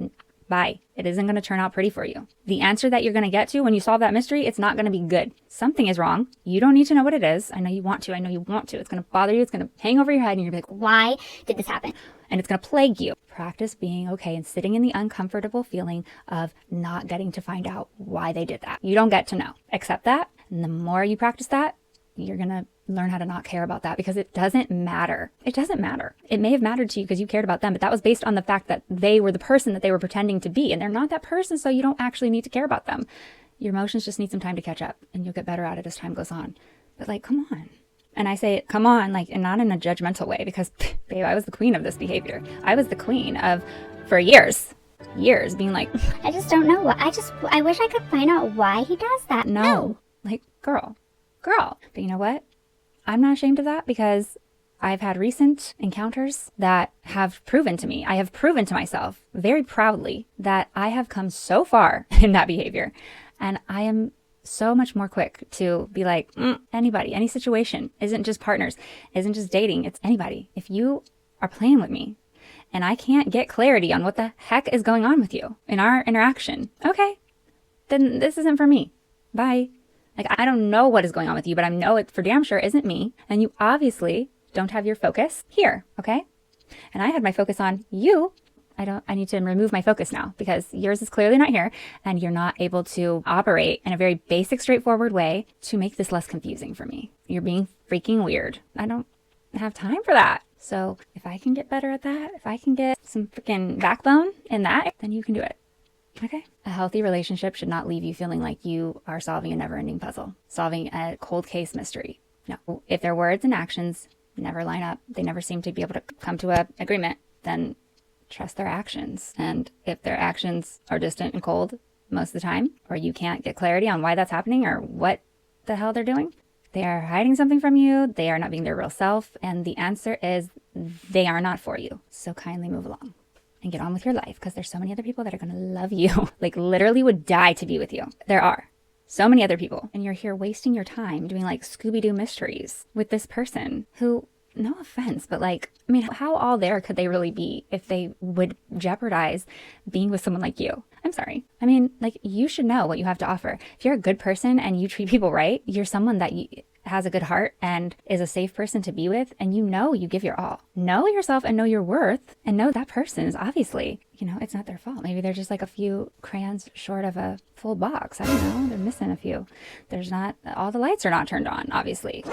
bye. It isn't going to turn out pretty for you. The answer that you're going to get to when you solve that mystery, it's not going to be good. Something is wrong. You don't need to know what it is. I know you want to. It's going to bother you. It's going to hang over your head, and you're going to be like, Why did this happen? and it's going to plague you. Practice being okay and sitting in the uncomfortable feeling of not getting to find out why they did that. You don't get to know. Accept that. And the more you practice that, you're going to learn how to not care about that, because it doesn't matter. It doesn't matter. It may have mattered to you because you cared about them, but that was based on the fact that they were the person that they were pretending to be, and they're not that person, so you don't actually need to care about them. Your emotions just need some time to catch up, and you'll get better at it as time goes on. But like, come on. And I say, come on, like, and not in a judgmental way, because babe, I was the queen of this behavior. I was the queen of, for years being like, I just don't know. I wish I could find out why he does that. no, like, girl. But you know what? I'm not ashamed of that, because I've had recent encounters that have proven to me, I have proven to myself very proudly that I have come so far in that behavior. And I am so much more quick to be like, anybody, any situation, isn't just partners, isn't just dating, it's anybody. If you are playing with me and I can't get clarity on what the heck is going on with you in our interaction, okay, then this isn't for me. Bye. Like, I don't know what is going on with you, but I know it for damn sure isn't me. And you obviously don't have your focus here, okay? And I had my focus on you. I need to remove my focus now because yours is clearly not here and you're not able to operate in a very basic, straightforward way to make this less confusing for me. You're being freaking weird. I don't have time for that. So if I can get better at that, if I can get some freaking backbone in that, then you can do it. Okay? A healthy relationship should not leave you feeling like you are solving a never-ending puzzle, solving a cold case mystery. No. If their words and actions never line up, they never seem to be able to come to an agreement, then trust their actions. And if their actions are distant and cold most of the time, or you can't get clarity on why that's happening or what the hell they're doing, they are hiding something from you, they are not being their real self, and the answer is they are not for you. So kindly move along and get on with your life because there's so many other people that are going to love you, like literally would die to be with you. There are so many other people, and you're here wasting your time doing like Scooby-Doo mysteries with this person who, no offense, but like, I mean, how all there could they really be if they would jeopardize being with someone like you? I'm sorry. I mean, like, you should know what you have to offer. If you're a good person and you treat people right, you're someone that has a good heart and is a safe person to be with, and you give your all. Know yourself and know your worth, and know that person is obviously, it's not their fault. Maybe they're just like a few crayons short of a full box. I don't know. They're missing a few. All the lights are not turned on, obviously.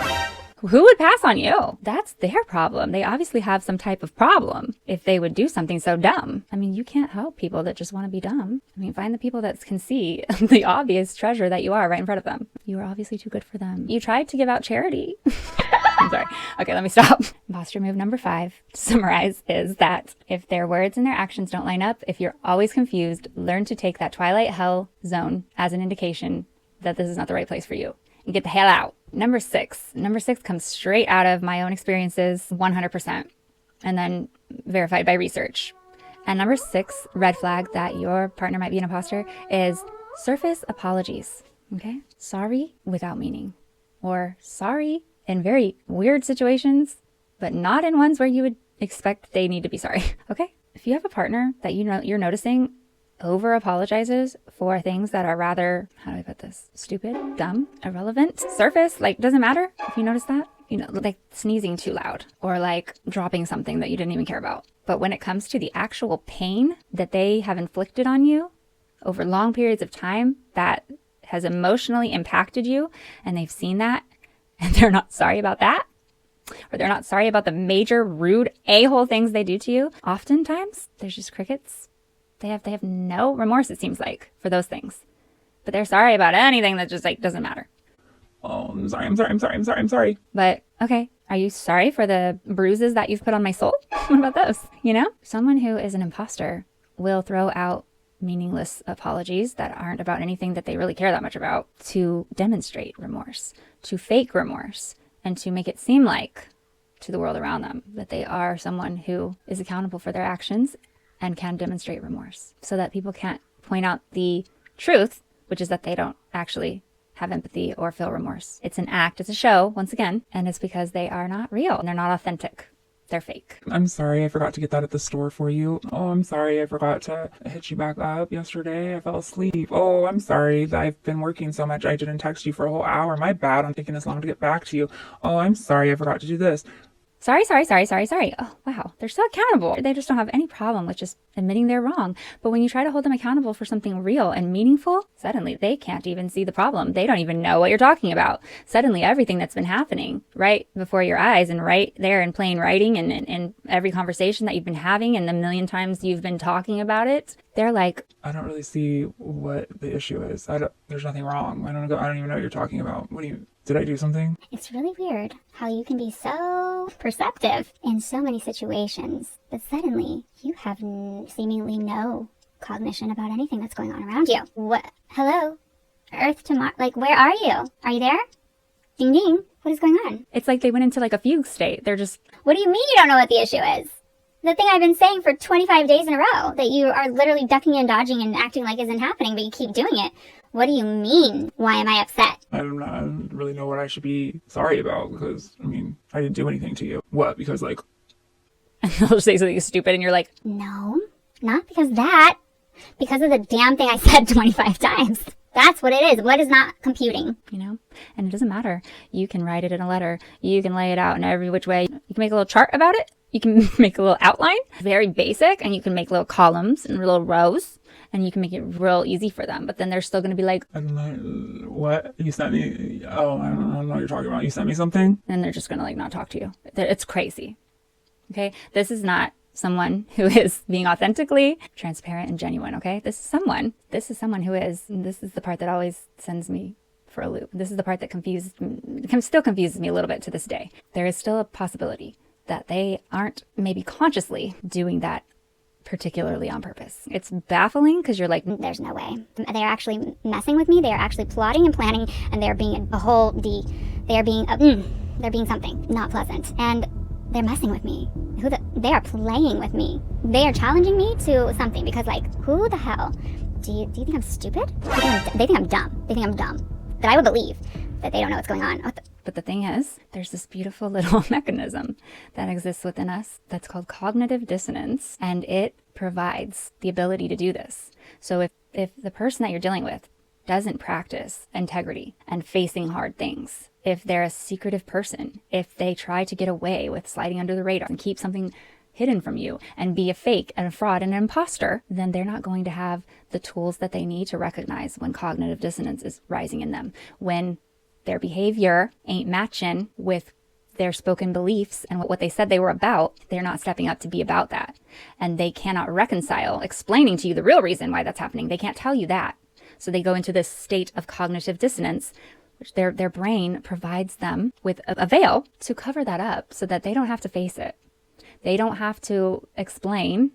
Who would pass on you? That's their problem. They obviously have some type of problem if they would do something so dumb. I mean, you can't help people that just want to be dumb. I mean, find the people that can see the obvious treasure that you are right in front of them. You are obviously too good for them. You tried to give out charity. I'm sorry. Okay, let me stop. Imposter move number 5, to summarize, is that if their words and their actions don't line up, if you're always confused, learn to take that Twilight Hell zone as an indication that this is not the right place for you. And get the hell out. Number 6 comes straight out of my own experiences, 100%, and then verified by research. And number 6 red flag that your partner might be an imposter is surface apologies. Okay? Sorry without meaning, or sorry in very weird situations, but not in ones where you would expect they need to be sorry. Okay? If you have a partner that you're noticing over apologizes for things that are rather, how do I put this? Stupid, dumb, irrelevant, surface, like doesn't matter if you notice that, like sneezing too loud or like dropping something that you didn't even care about. But when it comes to the actual pain that they have inflicted on you over long periods of time that has emotionally impacted you, and they've seen that and they're not sorry about that, or they're not sorry about the major rude a-hole things they do to you, oftentimes there's just crickets. They have no remorse, it seems like, for those things. But they're sorry about anything that just like doesn't matter. Oh, I'm sorry. But okay, are you sorry for the bruises that you've put on my soul? What about those? Someone who is an imposter will throw out meaningless apologies that aren't about anything that they really care that much about to demonstrate remorse, to fake remorse, and to make it seem like to the world around them that they are someone who is accountable for their actions and can demonstrate remorse, so that people can't point out the truth, which is that they don't actually have empathy or feel remorse. It's an act, it's a show, once again, and it's because they are not real and they're not authentic. They're fake. I'm sorry, I forgot to get that at the store for you. Oh, I'm sorry, I forgot to hit you back up yesterday. I fell asleep. Oh, I'm sorry that I've been working so much I didn't text you for a whole hour. My bad on taking this long to get back to you. Oh, I'm sorry, I forgot to do this. Sorry. Oh, wow. They're so accountable. They just don't have any problem with just admitting they're wrong. But when you try to hold them accountable for something real and meaningful, suddenly they can't even see the problem. They don't even know what you're talking about. Suddenly everything that's been happening right before your eyes and right there in plain writing and every conversation that you've been having and the million times you've been talking about it, they're like, I don't really see what the issue is. There's nothing wrong. I don't even know what you're talking about. Did I do something? It's really weird how you can be so perceptive in so many situations, but suddenly you have seemingly no cognition about anything that's going on around you. What? Hello? Earth to Mars? Like, where are you? Are you there? Ding ding. What is going on? It's like they went into like a fugue state. They're just... What do you mean you don't know what the issue is? The thing I've been saying for 25 days in a row, that you are literally ducking and dodging and acting like isn't happening, but you keep doing it. What do you mean? Why am I upset? I don't really know what I should be sorry about because, I didn't do anything to you. What? Because, like... And they'll just say something stupid and you're like... No, not because of that. Because of the damn thing I said 25 times. That's what it is. What is not computing? You know, and it doesn't matter. You can write it in a letter. You can lay it out in every which way. You can make a little chart about it. You can make a little outline, very basic, and you can make little columns and little rows, and you can make it real easy for them. But then they're still going to be like, I don't know what you sent me. Oh, I don't know what you're talking about. You sent me something. and they're just going to like not talk to you. It's crazy. Okay. This is not someone who is being authentically transparent and genuine. Okay. This is someone who is, and this is the part that always sends me for a loop. This is the part that still confuses me a little bit to this day. There is still a possibility that they aren't maybe consciously doing that particularly on purpose. It's baffling because you're like, There's no way. They are actually messing with me. They are actually plotting and planning, and they're being a whole D. They're being something not pleasant, and they're messing with me. They are playing with me. They are challenging me to something because, like, who the hell? Do you think I'm stupid? They think I'm dumb. They think I'm dumb. That I would believe that they don't know what's going on. but the thing is, there's this beautiful little mechanism that exists within us that's called cognitive dissonance, and it provides the ability to do this. So if the person that you're dealing with doesn't practice integrity and facing hard things, if they're a secretive person, if they try to get away with sliding under the radar and keep something hidden from you and be a fake and a fraud and an imposter, then they're not going to have the tools that they need to recognize when cognitive dissonance is rising in them, when their behavior ain't matching with their spoken beliefs and what they said they were about. They're not stepping up to be about that. And they cannot reconcile explaining to you the real reason why that's happening. They can't tell you that. So they go into this state of cognitive dissonance, which their brain provides them with a veil to cover that up so that they don't have to face it. They don't have to explain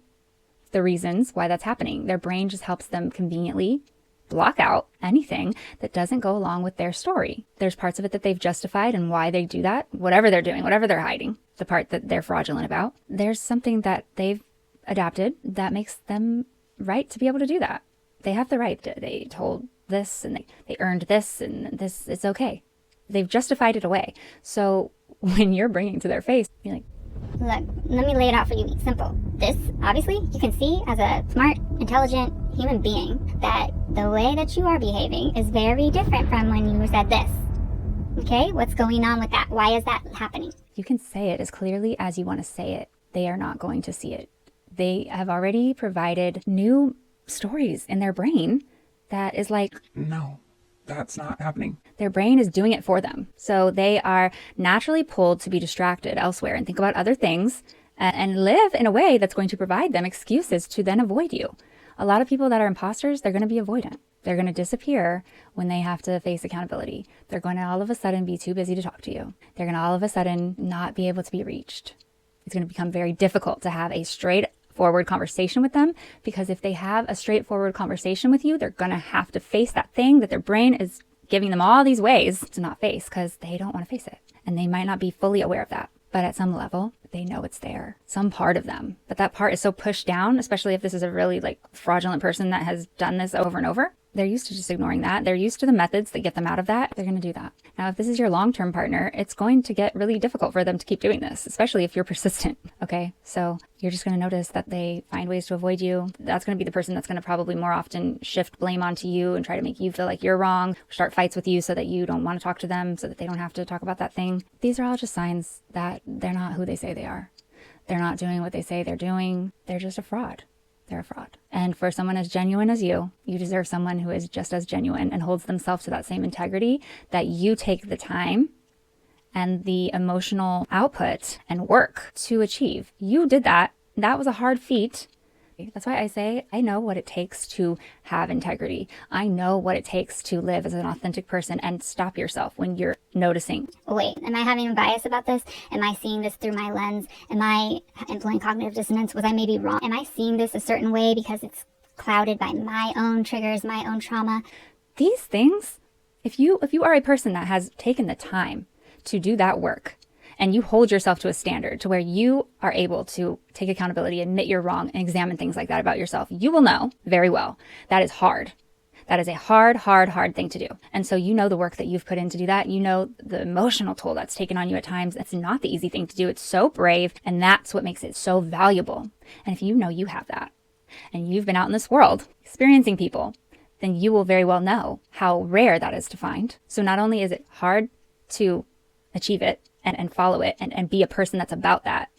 the reasons why that's happening. Their brain just helps them conveniently block out anything that doesn't go along with their story. There's parts of it that they've justified and why they do that, whatever they're doing, whatever they're hiding, the part that they're fraudulent about. There's something that they've adapted that makes them right to be able to do that. They have the right. They told this and they earned this and this, it's okay. They've justified it away. So when you're bringing to their face, you're like, Look, let me lay it out for you. Simple. This, obviously, you can see as a smart, intelligent human being that the way that you are behaving is very different from when you said this. Okay? What's going on with that? Why is that happening? you can say it as clearly as you want to say it. They are not going to see it. They have already provided new stories in their brain that is like, No, that's not happening. their brain is doing it for them. So they are naturally pulled to be distracted elsewhere and think about other things and live in a way that's going to provide them excuses to then avoid you. A lot of people that are imposters, they're going to be avoidant. They're going to disappear when they have to face accountability. They're going to all of a sudden be too busy to talk to you. They're going to all of a sudden not be able to be reached. It's going to become very difficult to have a straightforward conversation with them, because if they have a straightforward conversation with you, they're going to have to face that thing that their brain is giving them all these ways to not face because they don't want to face it. And they might not be fully aware of that. But at some level, they know it's there, some part of them. But that part is so pushed down, especially if this is a really fraudulent person that has done this over and over. They're used to just ignoring that. They're used to the methods that get them out of that. They're going to do that. Now, if this is your long-term partner, it's going to get really difficult for them to keep doing this, especially if you're persistent. Okay. So you're just going to notice that they find ways to avoid you. That's going to be the person that's going to probably more often shift blame onto you and try to make you feel like you're wrong, start fights with you so that you don't want to talk to them, so that they don't have to talk about that thing. These are all just signs that they're not who they say they are. They're not doing what they say they're doing. They're just a fraud. They're a fraud. And for someone as genuine as you deserve someone who is just as genuine and holds themselves to that same integrity, that you take the time and the emotional output and work to achieve. You did that. That was a hard feat. That's why I say I know what it takes to have integrity. I know what it takes to live as an authentic person, and stop yourself when you're noticing. Wait, am I having a bias about this? Am I seeing this through my lens? Am I employing cognitive dissonance? Was I maybe wrong? Am I seeing this a certain way because it's clouded by my own triggers, my own trauma? These things, if you are a person that has taken the time to do that work, and you hold yourself to a standard to where you are able to take accountability, admit you're wrong, and examine things like that about yourself, you will know very well that is hard. That is a hard thing to do. And so you know the work that you've put in to do that. You know the emotional toll that's taken on you at times. It's not the easy thing to do. It's so brave, and that's what makes it so valuable. And if you know you have that, and you've been out in this world experiencing people then you will very well know how rare that is to find. So not only is it hard to achieve it and follow it and be a person that's about that,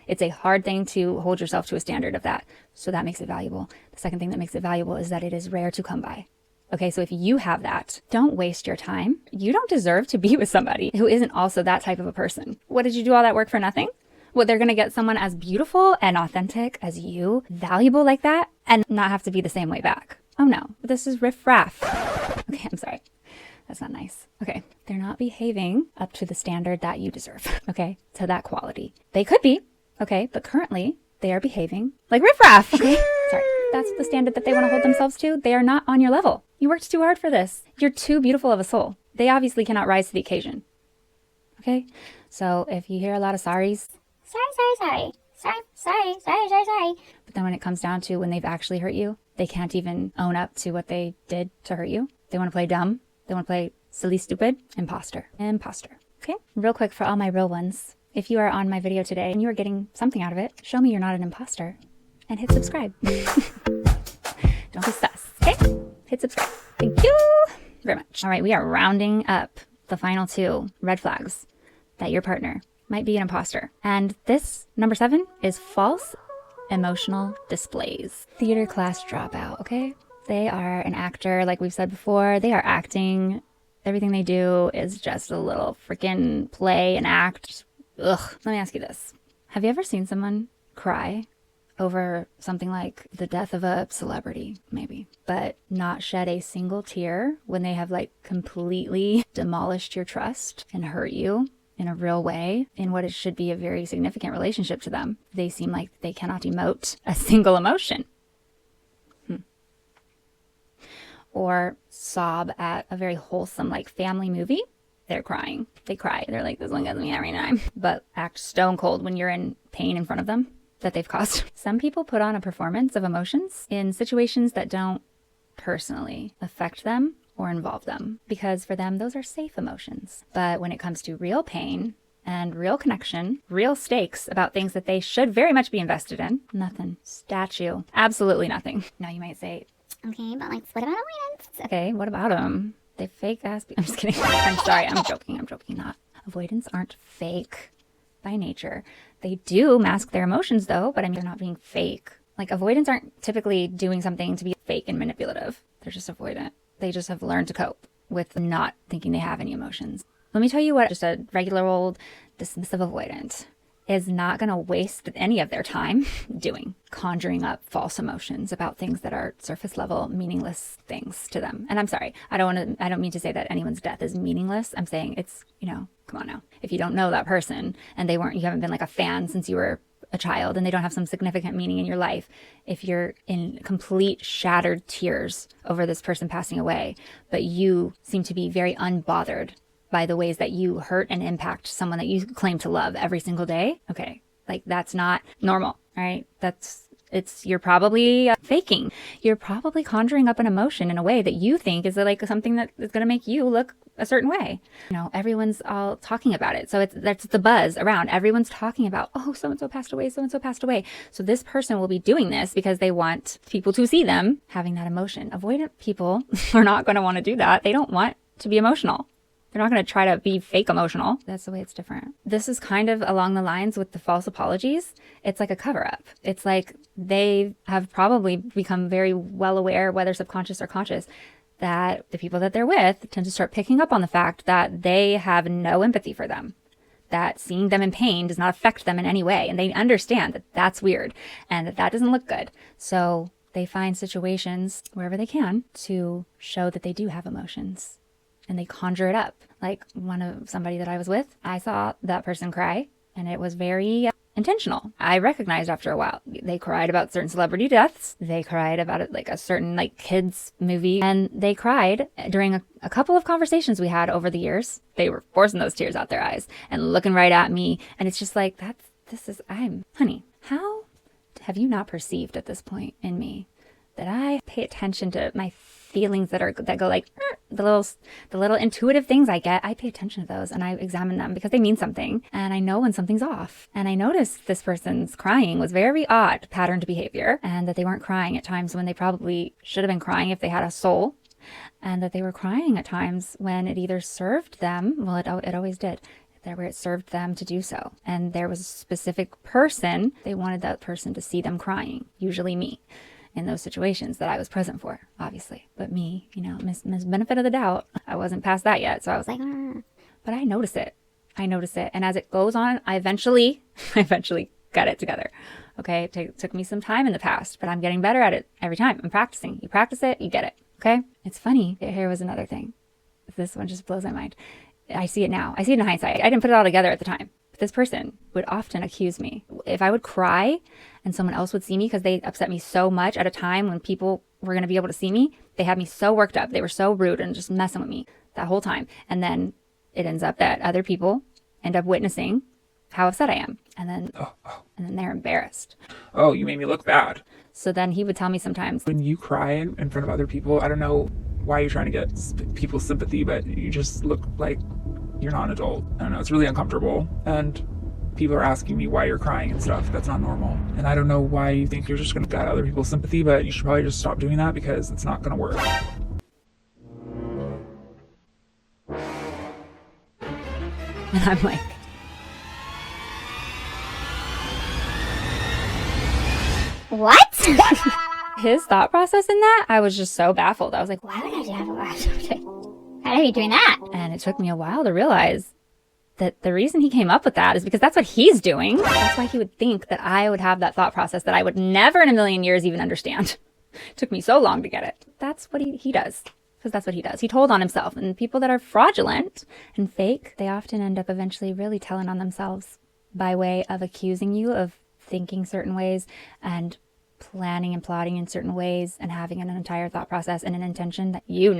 it's a hard thing to hold yourself to a standard of that. So that makes it valuable. The second thing that makes it valuable is that it is rare to come by. Okay, so if you have that, don't waste your time. You don't deserve to be with somebody who isn't also that type of a person. What, did you do all that work for nothing? What, they're gonna get someone as beautiful and authentic as you, valuable like that, and not have to be the same way back? Oh no, this is riff-raff. Okay, I'm sorry. That's not nice. Okay, they're not behaving up to the standard that you deserve, okay, to that quality. They could be, okay, but currently they are behaving like riff-raff, okay? Sorry, that's the standard that they want to hold themselves to. They are not on your level. You worked too hard for this. You're too beautiful of a soul. They obviously cannot rise to the occasion, okay? So if you hear a lot of sorries, Sorry. but then when it comes down to when they've actually hurt you, they can't even own up to what they did to hurt you. They want to play dumb. They want to play silly, stupid. Imposter. Okay? Real quick for all my real ones. If you are on my video today and you are getting something out of it, show me you're not an imposter and hit subscribe. Don't be sus, okay? Hit subscribe. Thank you very much. All right, we are rounding up the final 2 red flags that your partner might be an imposter. And this, number 7, is false emotional displays. Theater class dropout, okay? They are an actor, like we've said before. They are acting. Everything they do is just a little freaking play and act. Ugh. Let me ask you this. Have you ever seen someone cry over something like the death of a celebrity, maybe, but not shed a single tear when they have like completely demolished your trust and hurt you in a real way in what it should be a very significant relationship to them? They seem like they cannot emote a single emotion. Or sob at a very wholesome like family movie. They're crying. They cry. They're like, this one gets me every time. But act stone cold when you're in pain in front of them that they've caused. Some people put on a performance of emotions in situations that don't personally affect them or involve them, because for them, those are safe emotions. But when it comes to real pain and real connection, real stakes about things that they should very much be invested in, nothing. Statue. Absolutely nothing. Now you might say, Okay, but like, what about avoidance? okay, what about them? They fake ass. I'm just kidding. I'm sorry. I'm joking. Not. Avoidants aren't fake by nature. They do mask their emotions though, but I mean, they're not being fake. Like avoidants aren't typically doing something to be fake and manipulative. They're just avoidant. They just have learned to cope with not thinking they have any emotions. Let me tell you what just a regular old dismissive avoidant is not going to waste any of their time doing, conjuring up false emotions about things that are surface level, meaningless things to them. And I'm sorry, I don't mean to say that anyone's death is meaningless. I'm saying it's, come on now. If you don't know that person and you haven't been like a fan since you were a child and they don't have some significant meaning in your life, if you're in complete shattered tears over this person passing away, but you seem to be very unbothered by the ways that you hurt and impact someone that you claim to love every single day. Okay, like that's not normal, right? You're probably faking. You're probably conjuring up an emotion in a way that you think is like something that is going to make you look a certain way. Everyone's all talking about it. So that's the buzz around. Everyone's talking about, oh, so-and-so passed away, so-and-so passed away. So this person will be doing this because they want people to see them having that emotion. Avoidant people are not going to want to do that. They don't want to be emotional. They're not going to try to be fake emotional. That's the way it's different. This is kind of along the lines with the false apologies. It's like a cover up. It's like they have probably become very well aware, whether subconscious or conscious, that the people that they're with tend to start picking up on the fact that they have no empathy for them, that seeing them in pain does not affect them in any way. And they understand that that's weird and that doesn't look good. So they find situations wherever they can to show that they do have emotions. And they conjure it up. Like somebody that I was with, I saw that person cry and it was very intentional. I recognized after a while, they cried about certain celebrity deaths. They cried about it like a certain kids movie. And they cried during a couple of conversations we had over the years. They were forcing those tears out their eyes and looking right at me. And it's just like, honey, how have you not perceived at this point in me that I pay attention to my feelings that go like the little intuitive things I get. I pay attention to those and I examine them because they mean something, and I know when something's off. And I noticed this person's crying was very odd patterned behavior, and that they weren't crying at times when they probably should have been crying if they had a soul, and that they were crying at times when it either served them, well, it always did, where it served them to do so. And there was a specific person, they wanted that person to see them crying, usually me, in those situations that I was present for, obviously. But me, miss benefit of the doubt, I wasn't past that yet. So I was like, but I notice it. And as it goes on, I eventually got it together. Okay. It took me some time in the past, but I'm getting better at it every time. I'm practicing. You practice it, you get it. Okay. It's funny. Here was another thing. This one just blows my mind. I see it now. I see it in hindsight. I didn't put it all together at the time. But this person would often accuse me. If I would cry and someone else would see me because they upset me so much at a time when people were going to be able to see me, they had me so worked up. They were so rude and just messing with me that whole time. And then it ends up that other people end up witnessing how upset I am. And then, and then they're embarrassed. Oh, you made me look bad. So then he would tell me sometimes, when you cry in front of other people, I don't know why you're trying to get people's sympathy, but you just look like you're not an adult. I don't know, it's really uncomfortable. And people are asking me why you're crying and stuff. That's not normal. And I don't know why you think you're just going to get other people's sympathy, but you should probably just stop doing that because it's not going to work. and I'm like, What? his thought process in that, I was just so baffled. I was like, Why would I have How are you doing that? and it took me a while to realize that the reason he came up with that is because that's what he's doing. That's why he would think that I would have that thought process that I would never in a million years even understand. Took me so long to get it. That's what he does. Because that's what he does. He told on himself. And people that are fraudulent and fake, they often end up eventually really telling on themselves by way of accusing you of thinking certain ways and planning and plotting in certain ways and having an entire thought process and an intention that you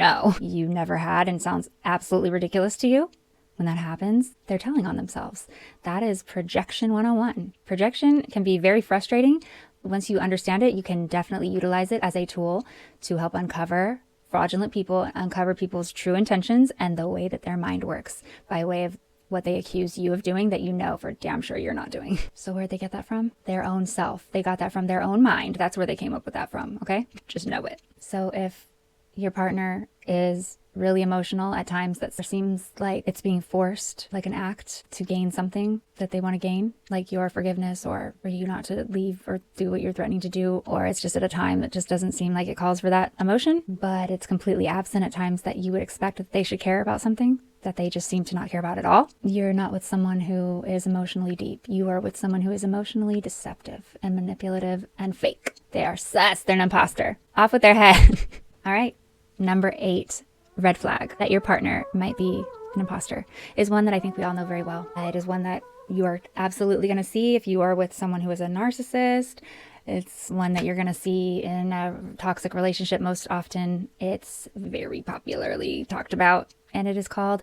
never had and sounds absolutely ridiculous to you. When that happens, they're telling on themselves. That is projection 101. Projection can be very frustrating. Once you understand it, you can definitely utilize it as a tool to help uncover fraudulent people, uncover people's true intentions and the way that their mind works by way of what they accuse you of doing that you know for damn sure you're not doing. So where'd they get that from? Their own self. They got that from their own mind. That's where they came up with that from, okay? Just know it. So if your partner is really emotional at times that seems like it's being forced, like an act to gain something that they want to gain, like your forgiveness or for you not to leave or do what you're threatening to do, or it's just at a time that just doesn't seem like it calls for that emotion, but it's completely absent at times that you would expect that they should care about something that they just seem to not care about at all. You're not with someone who is emotionally deep. You are with someone who is emotionally deceptive and manipulative and fake. They are sus. They're an imposter. Off with their head. All right. Number 8, red flag that your partner might be an imposter is one that I think we all know very well. It is one that you are absolutely going to see if you are with someone who is a narcissist. It's one that you're going to see in a toxic relationship most often. It's very popularly talked about, and it is called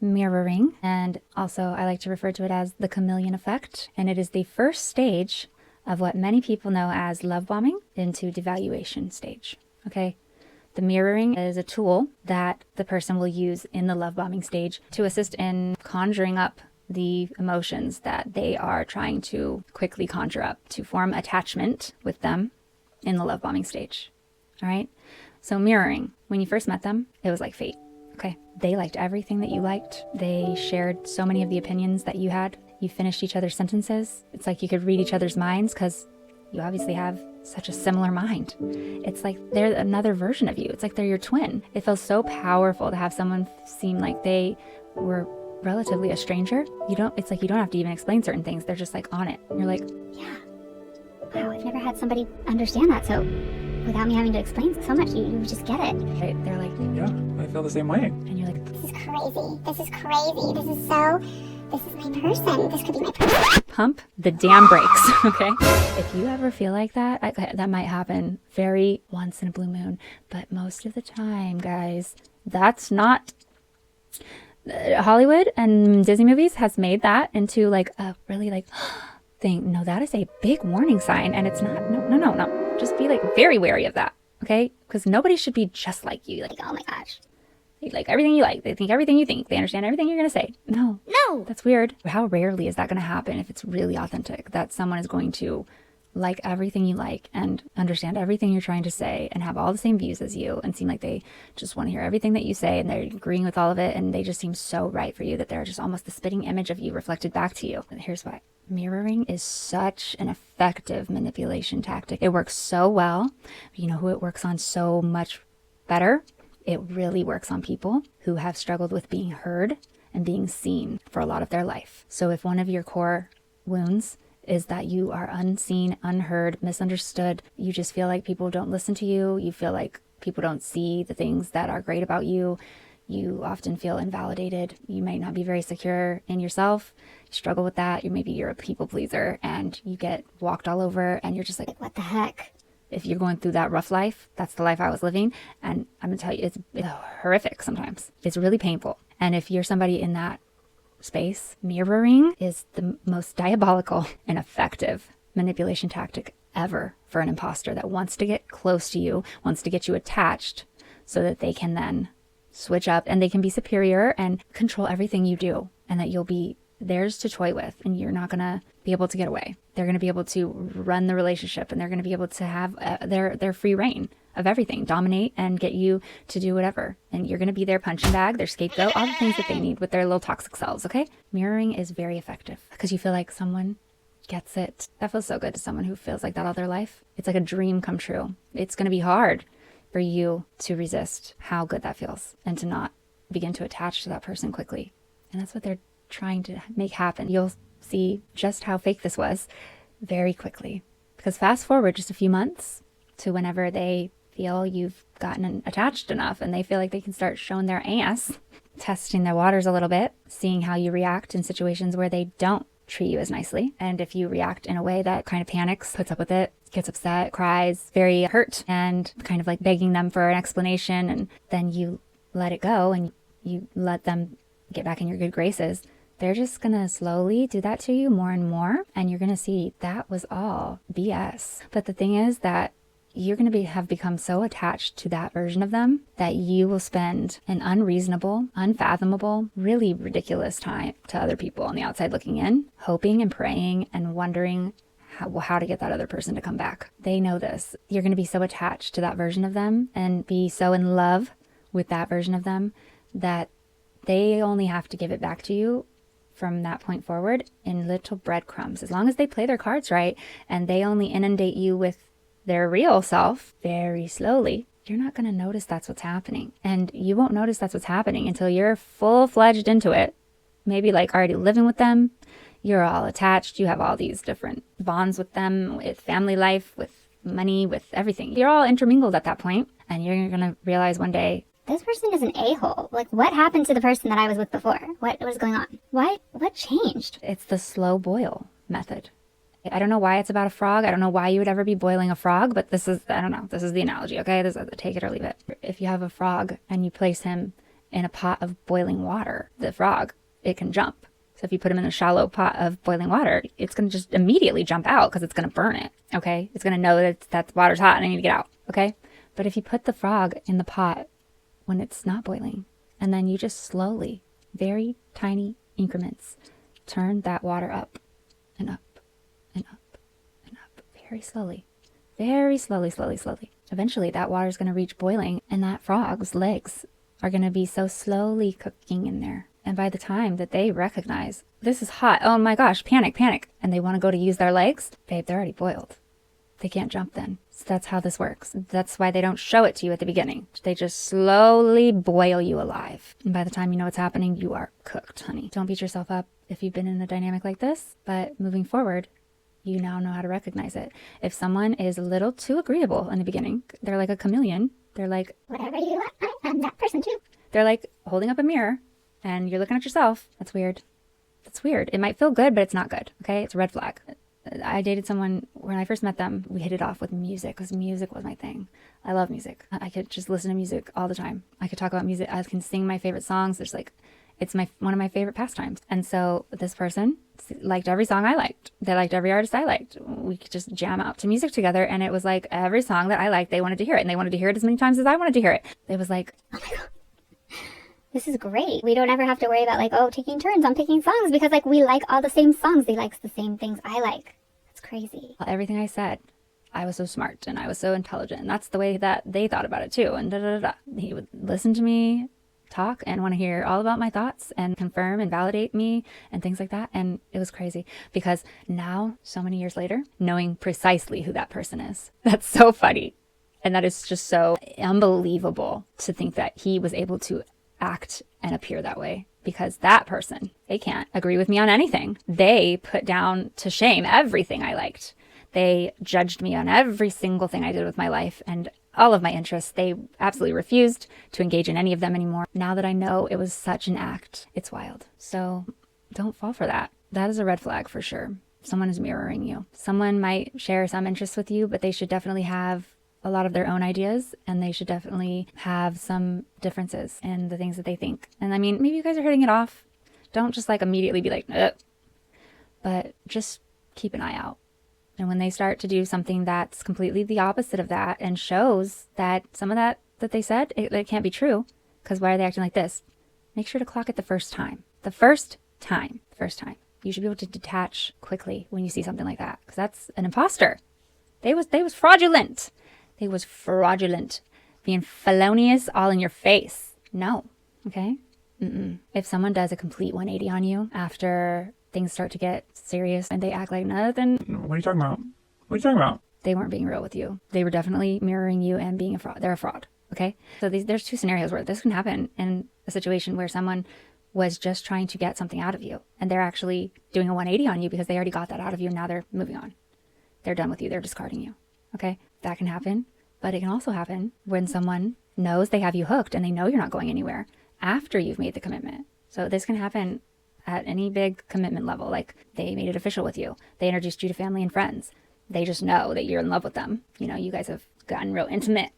mirroring. And also I like to refer to it as the chameleon effect. And it is the first stage of what many people know as love bombing into devaluation stage. Okay. The mirroring is a tool that the person will use in the love bombing stage to assist in conjuring up the emotions that they are trying to quickly conjure up to form attachment with them in the love bombing stage. All right. So mirroring, when you first met them, it was like fate. Okay. They liked everything that you liked. They shared so many of the opinions that you had. You finished each other's sentences. It's like you could read each other's minds because you obviously have such a similar mind. It's like they're another version of you. It's like they're your twin. It feels so powerful to have someone seem like they were relatively a stranger. It's like you don't have to even explain certain things. They're just like on it. And you're like, Yeah. Wow, I've never had somebody understand that. So without me having to explain so much, you just get it. right? They're like, Yeah, I feel the same way. and you're like, This is crazy. This is crazy. This is my person. This could be my person. pump the damn brakes, okay? If you ever feel like that, that might happen very once in a blue moon. But most of the time, guys, that's not... Hollywood and Disney movies has made that into like a really like thing. No, that is a big warning sign, and it's not. No. Just be like very wary of that. okay? Because nobody should be just like you. Like, oh my gosh. They like everything you like. They think everything you think. They understand everything you're going to say. No. That's weird. How rarely is that going to happen if it's really authentic, that someone is going to like everything you like and understand everything you're trying to say and have all the same views as you and seem like they just want to hear everything that you say and they're agreeing with all of it and they just seem so right for you that they're just almost the spitting image of you reflected back to you. And here's why. Mirroring is such an effective manipulation tactic. It works so well. You know who it works on so much better? It really works on people who have struggled with being heard and being seen for a lot of their life. So if one of your core wounds is that you are unseen, unheard, misunderstood, you just feel like people don't listen to you, you feel like people don't see the things that are great about you, you often feel invalidated, you might not be very secure in yourself, you struggle with that, maybe you're a people pleaser and you get walked all over and you're just like, What the heck? if you're going through that rough life, that's the life I was living. And I'm gonna tell you, it's horrific sometimes. It's really painful. And if you're somebody in that space, mirroring is the most diabolical and effective manipulation tactic ever for an imposter that wants to get close to you, wants to get you attached so that they can then switch up and they can be superior and control everything you do and that you'll be theirs to toy with and you're not going to be able to get away. They're going to be able to run the relationship and they're going to be able to have their free reign of everything, dominate and get you to do whatever. And you're going to be their punching bag, their scapegoat, all the things that they need with their little toxic selves, okay? Mirroring is very effective because you feel like someone gets it. That feels so good to someone who feels like that all their life. It's like a dream come true. It's going to be hard for you to resist how good that feels and to not begin to attach to that person quickly. And that's what they're trying to make happen. You'll see just how fake this was very quickly. Because fast forward just a few months to whenever they feel you've gotten attached enough and they feel like they can start showing their ass, testing their waters a little bit, seeing how you react in situations where they don't treat you as nicely. And if you react in a way that kind of panics, puts up with it, gets upset, cries, very hurt, and kind of like begging them for an explanation, and then you let it go and you let them get back in your good graces, they're just gonna slowly do that to you more and more, and you're gonna see that was all BS. But the thing is that you're going to have become so attached to that version of them that you will spend an unreasonable, unfathomable, really ridiculous time to other people on the outside looking in, hoping and praying and wondering how to get that other person to come back. They know this. You're going to be so attached to that version of them and be so in love with that version of them that they only have to give it back to you from that point forward in little breadcrumbs. As long as they play their cards right and they only inundate you with their real self very slowly, you're not going to notice that's what's happening. And you won't notice that's what's happening until you're full-fledged into it. Maybe like already living with them. You're all attached. You have all these different bonds with them, with family life, with money, with everything. You're all intermingled at that point. And you're going to realize one day, this person is an a-hole. Like, what happened to the person that I was with before? What was going on? What changed? It's the slow boil method. I don't know why it's about a frog. I don't know why you would ever be boiling a frog, but this is, I don't know, this is the analogy, okay? Take it or leave it. If you have a frog and you place him in a pot of boiling water, the frog, it can jump. So if you put him in a shallow pot of boiling water, it's going to just immediately jump out because it's going to burn it, okay? It's going to know that water's hot and I need to get out, okay? But if you put the frog in the pot when it's not boiling, and then you just slowly, very tiny increments, turn that water up and up and up and up, very slowly, slowly. Eventually that water is going to reach boiling and that frog's legs are going to be so slowly cooking in there. And by the time that they recognize this is hot, oh my gosh, panic, and they want to go to use their legs, babe, they're already boiled. They can't jump then. So that's how this works. That's why they don't show it to you at the beginning. They just slowly boil you alive. And by the time you know what's happening, you are cooked, honey. Don't beat yourself up if you've been in a dynamic like this, but moving forward, you now know how to recognize it. If someone is a little too agreeable in the beginning, they're like a chameleon. They're like, whatever you want, I'm that person too. They're like holding up a mirror and you're looking at yourself. That's weird. That's weird. It might feel good, but it's not good. Okay. It's a red flag. I dated someone, when I first met them, we hit it off with music because music was my thing. I love music. I could just listen to music all the time. I could talk about music. I can sing my favorite songs. It's one of my favorite pastimes. And so this person liked every song I liked. They liked every artist I liked. We could just jam out to music together. And it was like every song that I liked, they wanted to hear it. And they wanted to hear it as many times as I wanted to hear it. It was like, Oh my God. This is great. We don't ever have to worry about like, oh, taking turns on picking songs because like we like all the same songs. They like the same things I like. It's crazy. everything I said, I was so smart and I was so intelligent. And that's the way that they thought about it too. And He would listen to me talk and want to hear all about my thoughts and confirm and validate me and things like that. And it was crazy because now, so many years later, knowing precisely who that person is, that's so funny. And that is just so unbelievable to think that he was able to act and appear that way, because that person, they can't agree with me on anything. They put down to shame everything I liked. They judged me on every single thing I did with my life and all of my interests. They absolutely refused to engage in any of them anymore. Now that I know it was such an act, it's wild. So don't fall for that. That is a red flag for sure. Someone is mirroring you. Someone might share some interests with you, but they should definitely have a lot of their own ideas, and they should definitely have some differences in the things that they think. And I mean, maybe you guys are hitting it off. Don't just like immediately be like, ugh. But just keep an eye out. And when they start to do something that's completely the opposite of that and shows that some of that they said, it can't be true, because why are they acting like this? Make sure to clock it the first time. The first time. You should be able to detach quickly when you see something like that, because that's an imposter. They was fraudulent. They was fraudulent. Being felonious all in your face. No. Okay? If someone does a complete 180 on you after things start to get serious and they act like nothing. What are you talking about? What are you talking about? They weren't being real with you. They were definitely mirroring you and being a fraud. They're a fraud. Okay? So there's two scenarios where this can happen in a situation where someone was just trying to get something out of you and they're actually doing a 180 on you because they already got that out of you and now they're moving on. They're done with you. They're discarding you. Okay? That can happen. But it can also happen when someone knows they have you hooked and they know you're not going anywhere after you've made the commitment. So this can happen at any big commitment level. Like they made it official with you. They introduced you to family and friends. They just know that you're in love with them. You know, you guys have gotten real intimate,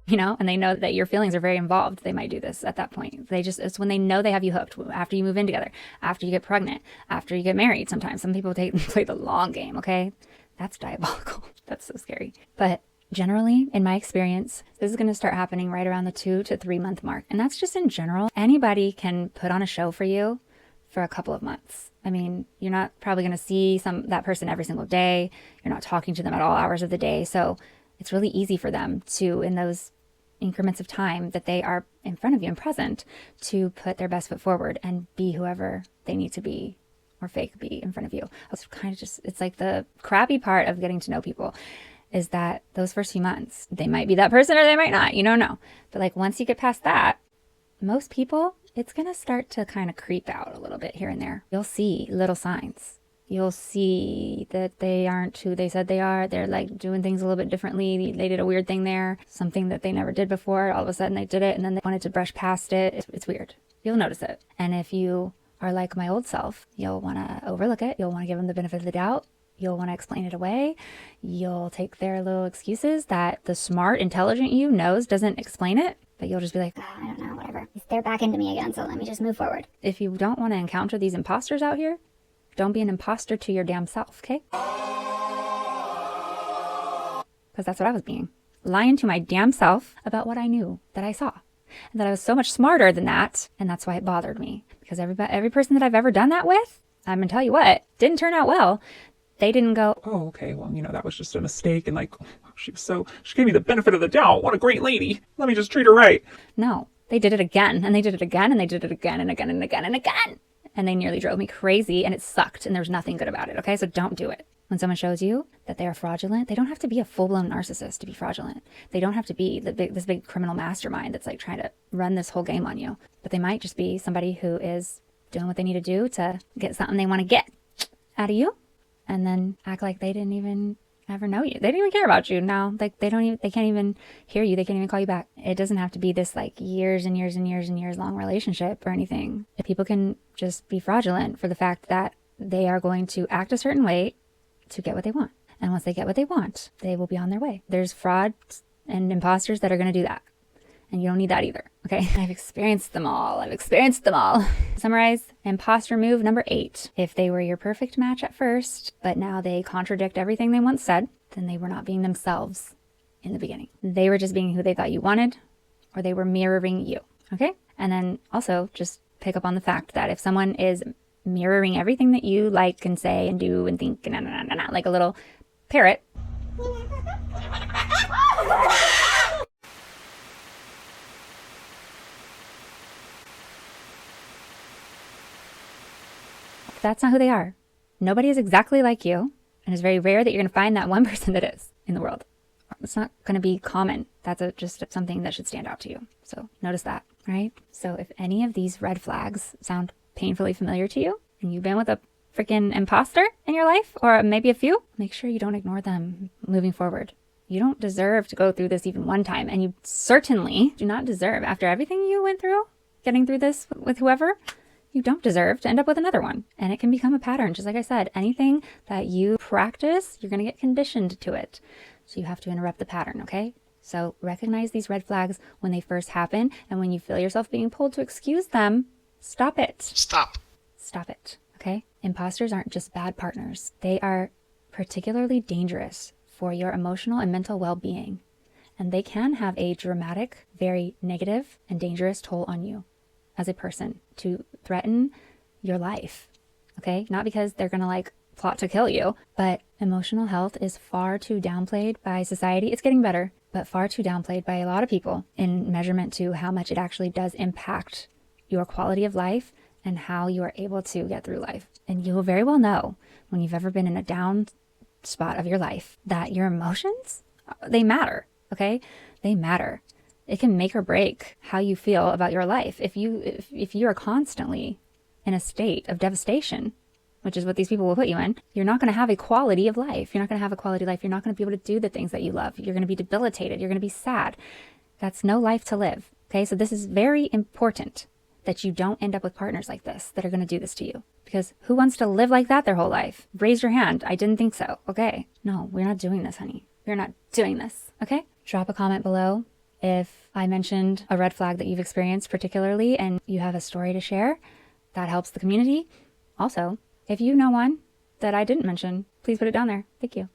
you know, and they know that your feelings are very involved. They might do this at that point. It's when they know they have you hooked, after you move in together, after you get pregnant, after you get married. Sometimes some people play the long game. Okay. That's diabolical. That's so scary. But generally, in my experience, this is going to start happening right around the 2 to 3 month mark. And that's just in general. Anybody can put on a show for you for a couple of months. I mean, you're not probably going to see that person every single day. You're not talking to them at all hours of the day. So it's really easy for them to, in those increments of time that they are in front of you and present, to put their best foot forward and be whoever they need to be, or fake be in front of you. It's kind of just, it's like the crappy part of getting to know people is that those first few months, they might be that person or they might not, you don't know. But like once you get past that, most people, it's going to start to kind of creep out a little bit here and there. You'll see little signs. You'll see that they aren't who they said they are. They're like doing things a little bit differently. They did a weird thing there, something that they never did before. All of a sudden they did it and then they wanted to brush past it. It's weird. You'll notice it. And if you are like my old self, you'll want to overlook it. You'll want to give them the benefit of the doubt. You'll want to explain it away. You'll take their little excuses that the smart, intelligent you knows doesn't explain it. But you'll just be like, Oh, I don't know, whatever. They're back into me again, so let me just move forward. if you don't want to encounter these imposters out here, don't be an imposter to your damn self, okay? Because that's what I was being. Lying to my damn self about what I knew that I saw. And that I was so much smarter than that. And that's why it bothered me. Because every person that I've ever done that with, I'm going to tell you what, didn't turn out well. They didn't go, Oh, okay. Well, that was just a mistake. And like, she gave me the benefit of the doubt. What a great lady. Let me just treat her right. no. They did it again. And they did it again. And they did it again and again and again and again. And they nearly drove me crazy. And it sucked. And there was nothing good about it. Okay. So don't do it. When someone shows you that they are fraudulent, they don't have to be a full-blown narcissist to be fraudulent. They don't have to be this big criminal mastermind that's like trying to run this whole game on you. But they might just be somebody who is doing what they need to do to get something they want to get out of you, and then act like they didn't even ever know you. They didn't even care about you. Now, like they can't even hear you. They can't even call you back. It doesn't have to be this like years and years and years and years long relationship or anything. People can just be fraudulent for the fact that they are going to act a certain way to get what they want. And once they get what they want, they will be on their way. There's frauds and imposters that are going to do that. And you don't need that either, okay? I've experienced them all. Summarize, imposter move number 8. If they were your perfect match at first, but now they contradict everything they once said, then they were not being themselves in the beginning. They were just being who they thought you wanted, or they were mirroring you, okay? And then also just pick up on the fact that if someone is mirroring everything that you like and say and do and think, like a little parrot, that's not who they are. Nobody is exactly like you, and it's very rare that you're going to find that one person that is in the world. It's not going to be common. That's just something that should stand out to you. So notice that, right? So if any of these red flags sound painfully familiar to you, and you've been with a freaking imposter in your life, or maybe a few, make sure you don't ignore them moving forward. You don't deserve to go through this even one time, and you certainly do not deserve, after everything you went through, getting through this with whoever, you don't deserve to end up with another one. And it can become a pattern. Just like I said, anything that you practice, you're going to get conditioned to it. So you have to interrupt the pattern, okay? So recognize these red flags when they first happen. And when you feel yourself being pulled to excuse them, stop it. Stop it, okay? Imposters aren't just bad partners. They are particularly dangerous for your emotional and mental well-being. And they can have a dramatic, very negative and dangerous toll on you as a person, to threaten your life, okay? Not because they're gonna like plot to kill you, but emotional health is far too downplayed by society. It's getting better, but far too downplayed by a lot of people in measurement to how much it actually does impact your quality of life and how you are able to get through life. And you will very well know when you've ever been in a down spot of your life that your emotions, they matter, okay? They matter. It can make or break how you feel about your life. If you are constantly in a state of devastation, which is what these people will put you in, you're not going to have a quality of life. You're not going to have a quality life. You're not going to be able to do the things that you love. You're going to be debilitated. You're going to be sad. That's no life to live. Okay, so this is very important that you don't end up with partners like this that are going to do this to you. Because who wants to live like that their whole life? Raise your hand. I didn't think so. Okay. No, we're not doing this, honey. We're not doing this. Okay? Drop a comment below if I mentioned a red flag that you've experienced particularly and you have a story to share. That helps the community. Also, if you know one that I didn't mention, please put it down there. Thank you.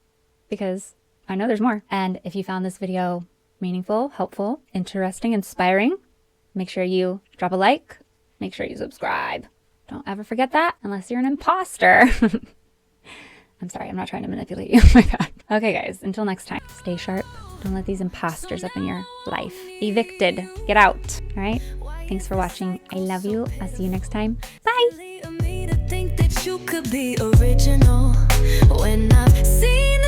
Because I know there's more. And if you found this video meaningful, helpful, interesting, inspiring, make sure you drop a like. Make sure you subscribe. Don't ever forget that unless you're an imposter. I'm sorry, I'm not trying to manipulate you. Oh my God. Okay, guys, until next time, stay sharp. Don't let these imposters up in your life. Evicted. Get out. All right? Thanks for watching. I love you. I'll see you next time. Bye. You could be original when I've seen